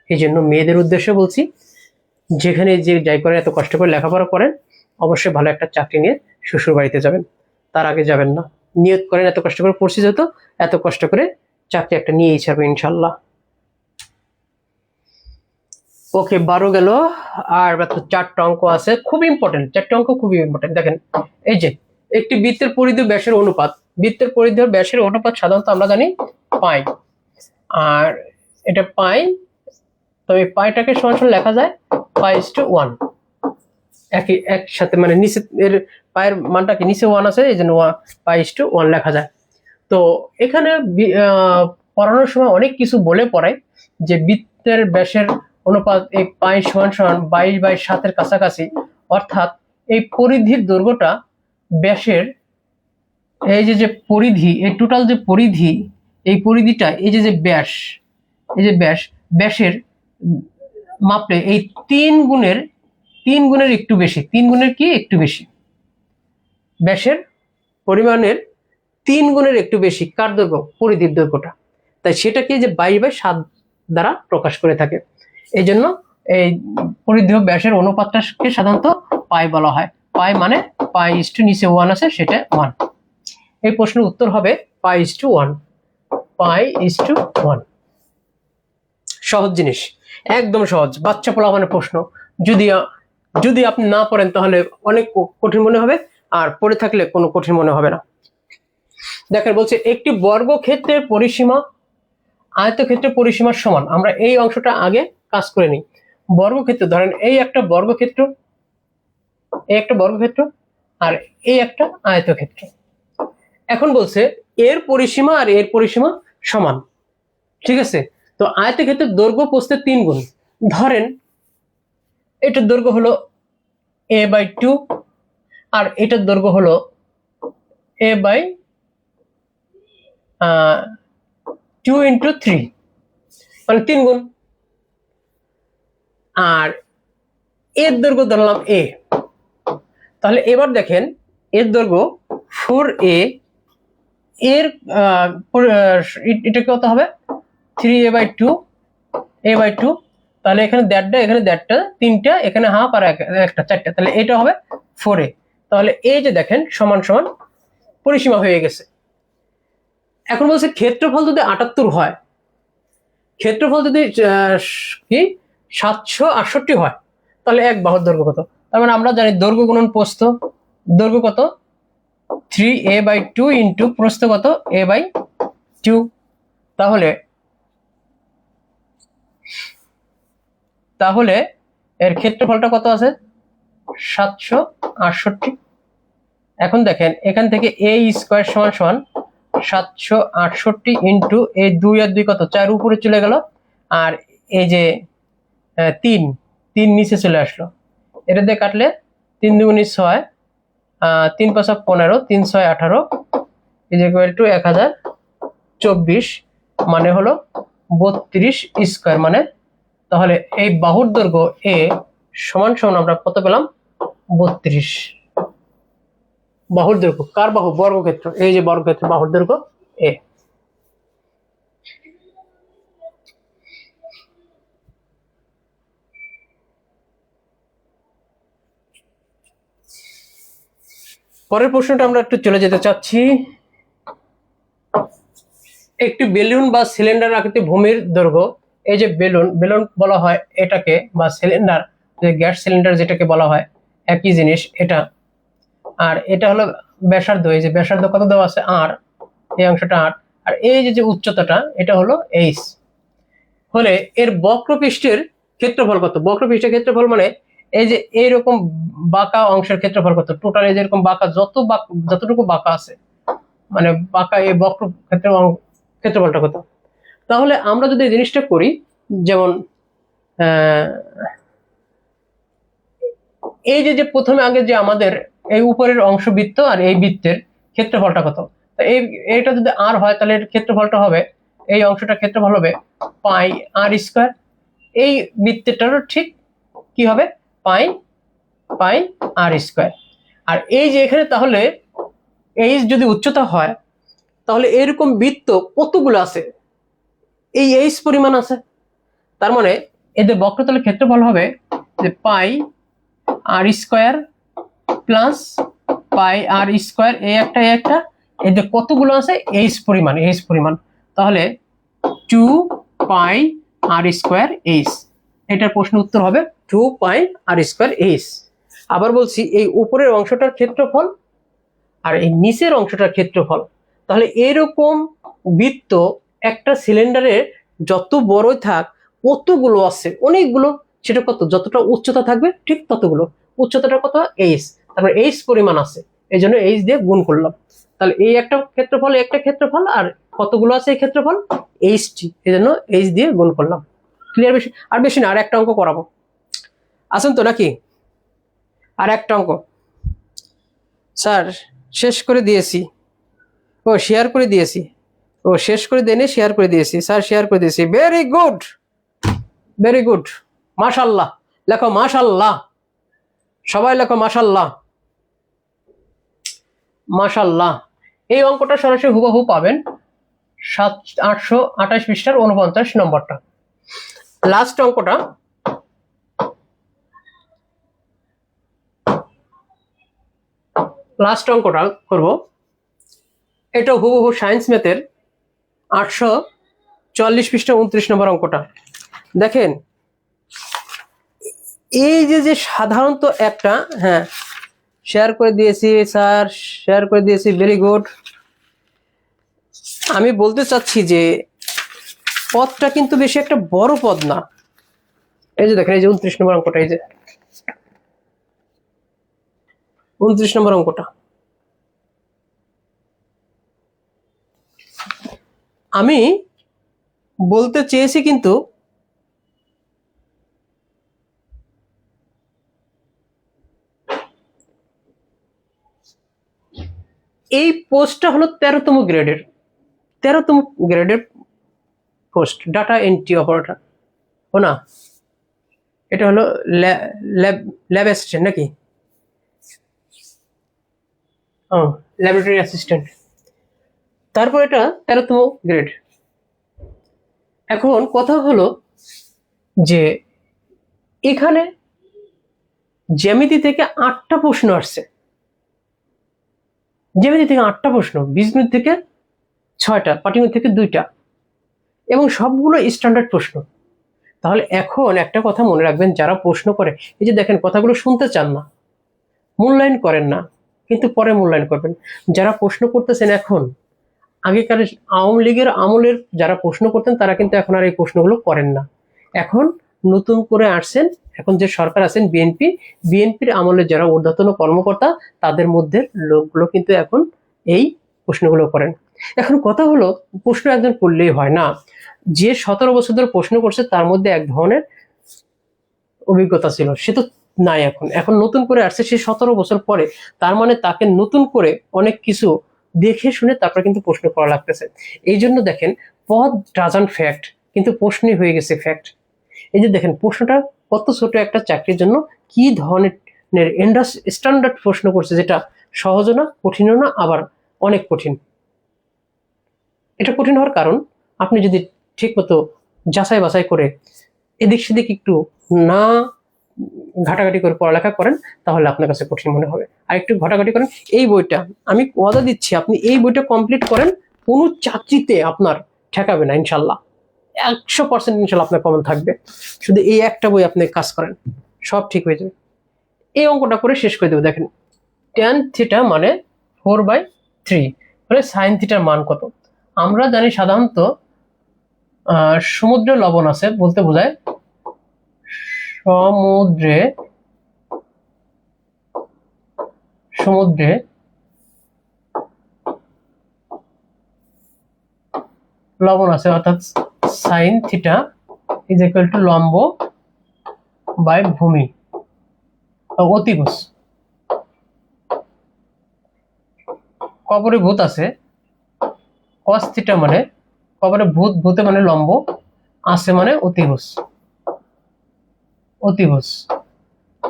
এই জন্য মেয়েদের উদ্দেশ্যে বলছি, যেখানে যে যাই করেন, এত কষ্ট করে লেখাপড়া করেন, অবশ্যই ভালো একটা চাকরি নিয়ে শ্বশুর বাড়িতে যাবেন, তার আগে যাবেন না। নিয়ত করেন এত কষ্ট করে পড়ছি, যত এত কষ্ট করে চাকরি একটা নিয়েই ছাড়বে ইনশাল্লাহ। ওকে, 12 গেল, আর মাত্র 4টা অঙ্ক আছে, খুব ইম্পর্টেন্ট 4টা অঙ্ক, খুবই ইম্পর্টেন্ট। দেখেন, এই যে একটি বৃত্তের পরিধি ব্যাসের অনুপাত, বৃত্তের পরিধি ব্যাসের অনুপাত সাধারণত আমরা জানি পাই, আর এটা পাই, তবে পাইটাকে সমান লেখা যায় π/1, একসাথে, মানে নিচে এর পায়ের মানটা কি নিচে 1 আছে, এই জন্য π/1 লেখা যায়। তো এখানে পড়ানোর সময় অনেক কিছু বলে পড়ায়, যে বৃত্তের ব্যাসের অনুপাত এই পাই সমান 22/7 কাছাকাছি, অর্থাৎ এই পরিধির দৈর্ঘ্যটা ব্যাসের, এই যে পরিধি, এই টোটাল যে পরিধি, এই পরিধিটা, এই যে ব্যাস, এই যে ব্যাসের মাপলে এই 3 গুণের একটু বেশি, 3 গুণের কি একটু বেশি, ব্যাসের পরিমাণের 3 গুণের একটু বেশি কার দৈর্ঘ্য, পরিধির দৈর্ঘ্যটা। তাই সেটাকে যে 22/7 দ্বারা প্রকাশ করে থাকে। এই জন্য এই পরিধি ব্যাসের অনুপাতটাকে সাধারণত পাই বলা হয়। পাই মানে নিচে 1 আছে, সেটা 1। এই প্রশ্নের উত্তর হবে π/1, π/1। সহজ জিনিস, একদম সহজ, বাচ্চা পোলাপানের প্রশ্ন। যদি আপনি না পড়েন তাহলে অনেক কঠিন মনে হবে, আর পড়ে থাকলে কোনো কঠিন মনে হবে না। দেখেন, বলছে একটি বর্গক্ষেত্রের পরিসীমা আয়তক্ষেত্রের পরিসীমার সমান। আমরা এই অংশটা আগে কাজ করে নিই। বর্গক্ষেত্র, ধরেন এই একটা বর্গক্ষেত্র, আর এই একটা আয়তক্ষেত্র। এখন বলছে এর পরিসীমা আর এর পরিসীমা সমান, ঠিক আছে? তো আয়তক্ষেত্রের দৈর্ঘ্য প্রস্থের 3 গুণ। ধরেন এটার দৈর্ঘ্য হলো a/2, আর এটার দৈর্ঘ্য হলো a/2 × 3, মানে 3 গুণ। আর এর দৈর্ঘ্য ধরলাম a, তাহলে এবার দেখেন এর দৈর্ঘ্য 4a, এর এটা কত হবে, 3a/2, তাহলে এখানে 1.5টা, এখানে 1.5টা, 3টা, এখানে হাফ, আর একটা 4টা, তাহলে এটা হবে 4a। তাহলে এই যে দেখেন সমান সমান পরিসীমা হয়ে গেছে। এখন বলছে ক্ষেত্রফল যদি 78 হয়, ক্ষেত্রফল যদি কি 768 হয়, তাহলে এক বাহুর দৈর্ঘ্য কত? তার মানে আমরা জানি দৈর্ঘ্য গুণন প্রস্থ, দৈর্ঘ্য কত 3a/2 ইন্টু প্রস্থ কত a/2। তাহলে এর ক্ষেত্রফলটা কত আছে, 768। এখন দেখেন এখান থেকে a² সমান সমান 768 ইন্টু এই 2 আর 2 কত, 4 উপরে চলে গেল, আর এই যে 3 নিচে চলে আসলো। এটা দিয়ে কাটলে 3 × 2 = 6, 3 × 5 = 15, 3 × 6 = 18, = 1024, মানে হলো 32²। মানে তাহলে এই বাহুর দৈর্ঘ্য a সমান সমান আমরা কত পেলাম, 32। বাহুর দৈর্ঘ্য, কার বাহু, বর্গক্ষেত্র, এই যে বর্গক্ষেত্র বাহুর দৈর্ঘ্য a। পরের প্রশ্নটা আমরা একটু চলে যেতে চাচ্ছি। একটি বেলুন বা সিলিন্ডার আকৃতির ভূমির দৈর্ঘ্য, এই যে বেলুন বলা হয় এটাকে, বা সিলিন্ডার, যে গ্যাস সিলিন্ডার যেটাকে বলা হয়, একই জিনিস এটা। আর এটা হলো ব্যাসার্ধ, এই যে ব্যাসার্ধ কত দেওয়া আছে, r, এই অংশটা r, আর এই যে উচ্চতাটা এটা হলো h। হলে এর বক্রপৃষ্ঠের ক্ষেত্রফল কত? বক্রপৃষ্ঠের ক্ষেত্রফল মানে এই যে এইরকম বাঁকা অংশের ক্ষেত্রফল কত, টোটাল এই যেরকম বাঁকা যতটুকু বাঁকা আছে, মানে বাঁকা এই বক্রক্ষেত্রের ক্ষেত্রফলটা কত। তাহলে আমরা যদি এই জিনিসটা করি, যেমন এই যে প্রথমে আগে যে আমাদের এই উপরের অংশ বৃত্ত আর এই বৃত্তের ক্ষেত্রফলটা কত, তো এইটা যদি আর হয় তাহলে এর ক্ষেত্রফলটা হবে, এই অংশটার ক্ষেত্রফল হবে পাই আর স্কয়ার। এই বৃত্তেরটারও ঠিক কি হবে, পাই পাই আর স্কয়ার। আর এই যে এখানে তাহলে এই যদি উচ্চতা হয় তাহলে এরকম বৃত্ত কতগুলো আছে, এই এইচ পরিমাণ আছে। তার মানে এদের বক্রতলের ক্ষেত্রফল হবে যে পাই আর স্কয়ার প্লাস পাই আর স্কয়ার, এই একটা এদের কতগুলো আছে, এইচ পরিমাণ। তাহলে 2 পাই আর স্কয়ার এইচ, এটার প্রশ্ন উত্তর হবে 2 পাই আর স্কয়ার এইচ। আবার বলছি, এই উপরের অংশটার ক্ষেত্রফল আর এই নিচের অংশটার ক্ষেত্রফল। তাহলে এরকম বৃত্ত একটা সিলিন্ডারের যত বড়ই থাক কতগুলো আছে, অনেকগুলো। সেটা কত, যতটা উচ্চতা থাকবে ঠিক ততগুলো। উচ্চতাটা কত, এইচ, তারপরে এইচ পরিমাণ আছে, এই জন্য এইচ দিয়ে গুণ করলাম। তাহলে এই একটা ক্ষেত্রফল আর কতগুলো আছে এই ক্ষেত্রফল, এইচটি, এই জন্য এইচ দিয়ে গুণ করলাম। ক্লিয়ার? বেশি আর বেশি না, আর একটা অঙ্ক করাবো, আসুন তো নাকি। আর একটা অঙ্ক স্যার শেষ করে দিয়েছি, ও শেয়ার করে দিয়েছি, ও শেষ করে দেনে শেয়ার করে দিয়েছি স্যার, শেয়ার করে দিয়েছি। ভেরি গুড, ভেরি গুড, মাশাল্লাহ। লেখো মাশাল্লাহ, সবাই লেখো মাশাল্লাহ, মাশাল্লাহ। এই অঙ্কটা সরাসরি হুবহু পাবেন 828 পৃষ্ঠার 49 নম্বরটা। লাস্ট অঙ্কটা, করব। এটা হুবহু সায়েন্স ম্যাথের 844 পৃষ্ঠা 29 নম্বর অঙ্কটা। দেখেন এই যে সাধারণত একটা, হ্যাঁ শেয়ার করে দিয়েছি স্যার, শেয়ার করে দিয়েছি, ভেরি গুড। আমি বলতে চাচ্ছি যে পদটা কিন্তু বেশি একটা বড় পদ না। এই যে দেখেন, এই যে 29 নম্বর অঙ্কটা, এই যে 29 নম্বর অঙ্কটা, আমি বলতে চেয়েছি কিন্তু এই পোস্টটা হলো 13তম গ্রেডের পোস্ট, ডাটা এন্ট্রি অপারেটর। ও না, এটা হলো ল্যাব অ্যাসিস্ট্যান্ট নাকি, ও ল্যাবরেটরি অ্যাসিস্ট্যান্ট। তারপর এটা 13তম গ্রেড। এখন কথা হলো যে এখানে জ্যামিতি থেকে 8টা প্রশ্ন আসছে, জ্যামিতি থেকে 8টা প্রশ্ন, বীজগণিত থেকে 6টা, পাটিগণিত থেকে 2টা, এবং সবগুলো স্ট্যান্ডার্ড প্রশ্ন। তাহলে এখন একটা কথা মনে রাখবেন, যারা প্রশ্ন করে, এই যে দেখেন কথাগুলো শুনতে চান না, মূল্যায়ন করেন না, কিন্তু পরে মূল্যায়ন করবেন। যারা প্রশ্ন করতেছেন এখন, আগেকার আওয়ামী লীগের আমলের যারা প্রশ্ন করতেন তারা কিন্তু এখন আর এই প্রশ্নগুলো করেন না। এখন নতুন করে আসছেন, এখন যে সরকার আছেন বিএনপির আমলে যারা ঊর্ধ্বতন কর্মকর্তা, তাদের মধ্যে লোকগুলো কিন্তু এখন এই প্রশ্নগুলো করেন। এখন কথা হলো, প্রশ্ন একজন করলেই হয় না। যে 17 বছর ধরে প্রশ্ন করছে তার মধ্যে এক ধরনের অভিজ্ঞতা ছিল, সে তো নাই এখন। এখন নতুন করে আসছে, সে 17 বছর পরে, তার মানে তাকে নতুন করে অনেক কিছু দেখে শুনে তারপর কিন্তু প্রশ্ন করা লাগতেছে। এই জন্য দেখেন, পদ ডাজন্ট ফ্যাক্ট, কিন্তু প্রশ্নই হয়ে গেছে ফ্যাক্ট। এই যে দেখেন প্রশ্নটা কত ছোট একটা চাকরির জন্য কি ধরনের স্ট্যান্ডার্ড প্রশ্ন করছে, যেটা সহজও না, কঠিনও না, আবার অনেক কঠিন। এটা কঠিন হওয়ার কারণ, আপনি যদি ঠিক মতো যাচাই বাছাই করে এদিক সেদিক একটু না ঘাটাঘাটি করে পড়ালেখা করেন, তাহলে আপনার কাছে কঠিন মনে হবে। আর একটু ঘাটাঘাটি করেন, এই বইটা আমি ওয়াদা দিচ্ছি, আপনি এই বইটা কমপ্লিট করেন, কোনো চাকরিতে আপনার ঠেকাবে না ইনশাল্লাহ, 100% ইনশাল্লাহ আপনার কমন থাকবে। শুধু এই একটা বই আপনি কাজ করেন, সব ঠিক হয়ে যাবে। এই অঙ্কটা করে শেষ করে দেবো। দেখেন, tan থিটা মানে 4/3, মানে সাইন থিটার মান কত। আমরা জানি সাধারণত সমুদ্রে লবণ আছে বলতে বোঝায় সমুদ্রে সমুদ্রে লবণ আছে, অর্থাৎ sine theta is equal two লম্ব বাই ভূমি অতিভুজ। কবরে ভূত আছে, কস থিটা মানে কবরে ভূত, ভূতে মানে লম্ব, আছে মানে অতিভুজ, অতিভুজ।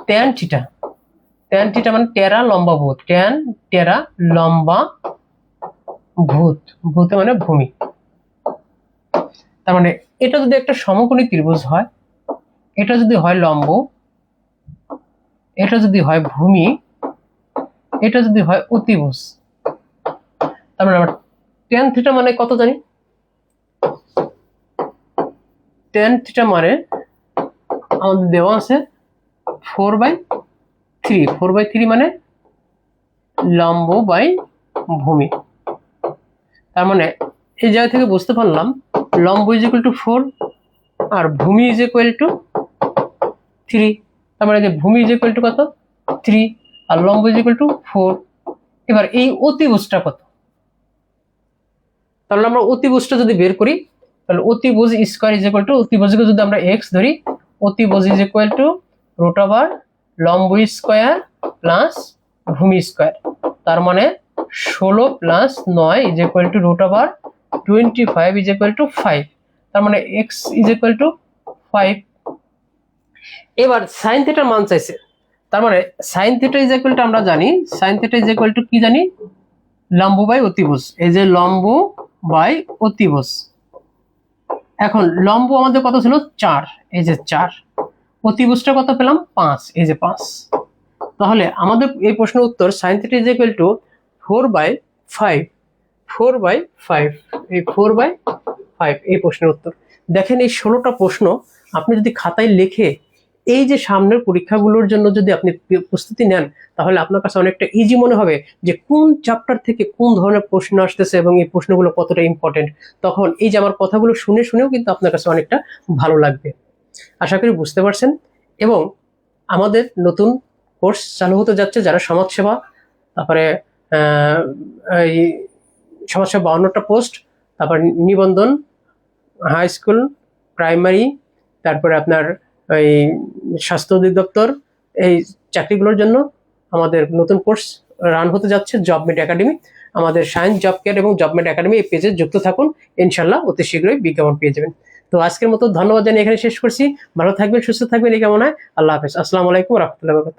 ট্যান থিটা, ট্যান থিটা মানে টেরা লম্বা ভূত, ট্যান টেরা লম্বা ভূত, ভূতে মানে ভূমি। তার মানে এটা যদি একটা সমকোণী ত্রিভুজ হয়, এটা যদি হয় লম্ব, এটা যদি হয় ভূমি, এটা যদি হয় অতিভুজ, তার মানে আমরা ট্যান থিটা মানে কত জানি? ট্যান থিটা মানে আমাদের দেওয়া আছে 4/3, 4/3 মানে লম্ব বাই ভূমি। তার মানে এই জায়গা থেকে বুঝতে পারলাম লম্ব ইজ ইকুয়াল টু 4 আর ভূমি ইজ ইকুয়াল টু 3। তার মানে যে ভূমি ইজ ইকুয়াল টু কত? 3 আর লম্ব ইজ ইকুয়াল টু 4। এবার এই অতিভুজটা কত? তাহলে আমরা অতিভুজটা যদি বের করি, তাহলে অতিভুজ স্কয়ার ইজ ইকুয়াল টু, অতিভুজকে যদি আমরা x ধরি, অতিভুজ is equal to root over লম্ব স্কয়ার প্লাস ভূমি স্কয়ার। তার মানে 16 plus 9 is equal to root over 25 is equal to 5। তার মানে x ইজ ইকুয়াল টু 5। এবার সাইন থিটার মান চাইছে, তার মানে sine theta is equal two আমরা জানি, sine theta is equal two কি জানি? লম্ব বাই অতিভুজ। এই যে লম্ব বাই অতিভুজ। এখন লম্ব আমাদের কত ছিল? 4, এই যে 4। অতিভুজটা কত পেলাম? 5, এই যে 5। তাহলে আমাদের এই প্রশ্নের উত্তর sine theta is equal two 4/5, 4/5, এই 4/5 এই প্রশ্নের উত্তর। দেখেন এই 16টা প্রশ্ন আপনি যদি খাতায় লিখে এই যে সামনের পরীক্ষাগুলোর জন্য যদি আপনি প্রস্তুতি নেন, তাহলে আপনার কাছে অনেকটা ইজি মনে হবে যে কোন চ্যাপ্টার থেকে কোন ধরনের প্রশ্ন আসতেছে এবং এই প্রশ্নগুলো কতটা ইম্পর্টেন্ট। তখন এই যে আমার কথাগুলো শুনেও কিন্তু আপনার কাছে অনেকটা ভালো লাগবে। আশা করি বুঝতে পারছেন। এবং আমাদের নতুন কোর্স চালু হতে যাচ্ছে, যারা সমাজসেবা, তারপরে এই সমাজসেবা 52টা পোস্ট, তারপর নিবন্ধন, হাই স্কুল, প্রাইমারি, তারপরে আপনার এই স্বাস্থ্য অধিদপ্তর, এই চাকরিগুলোর জন্য আমাদের নতুন কোর্স রান হতে যাচ্ছে জবমেট একাডেমি। আমাদের সায়েন্স জব কেয়ার এবং জবমেট একাডেমি এই পেজে যুক্ত থাকুন, ইনশাল্লাহ অতি শীঘ্রই বিজ্ঞাপন পেয়ে যাবেন। তো আজকের মতো ধন্যবাদ জানিয়ে এখানে শেষ করছি। ভালো থাকবেন, সুস্থ থাকবেন এই কামনায়। আল্লাহ হাফেজ। আসসালামু আলাইকুম ওয়া রাহমাতুল্লাহি ওয়া বারাকাতুহু।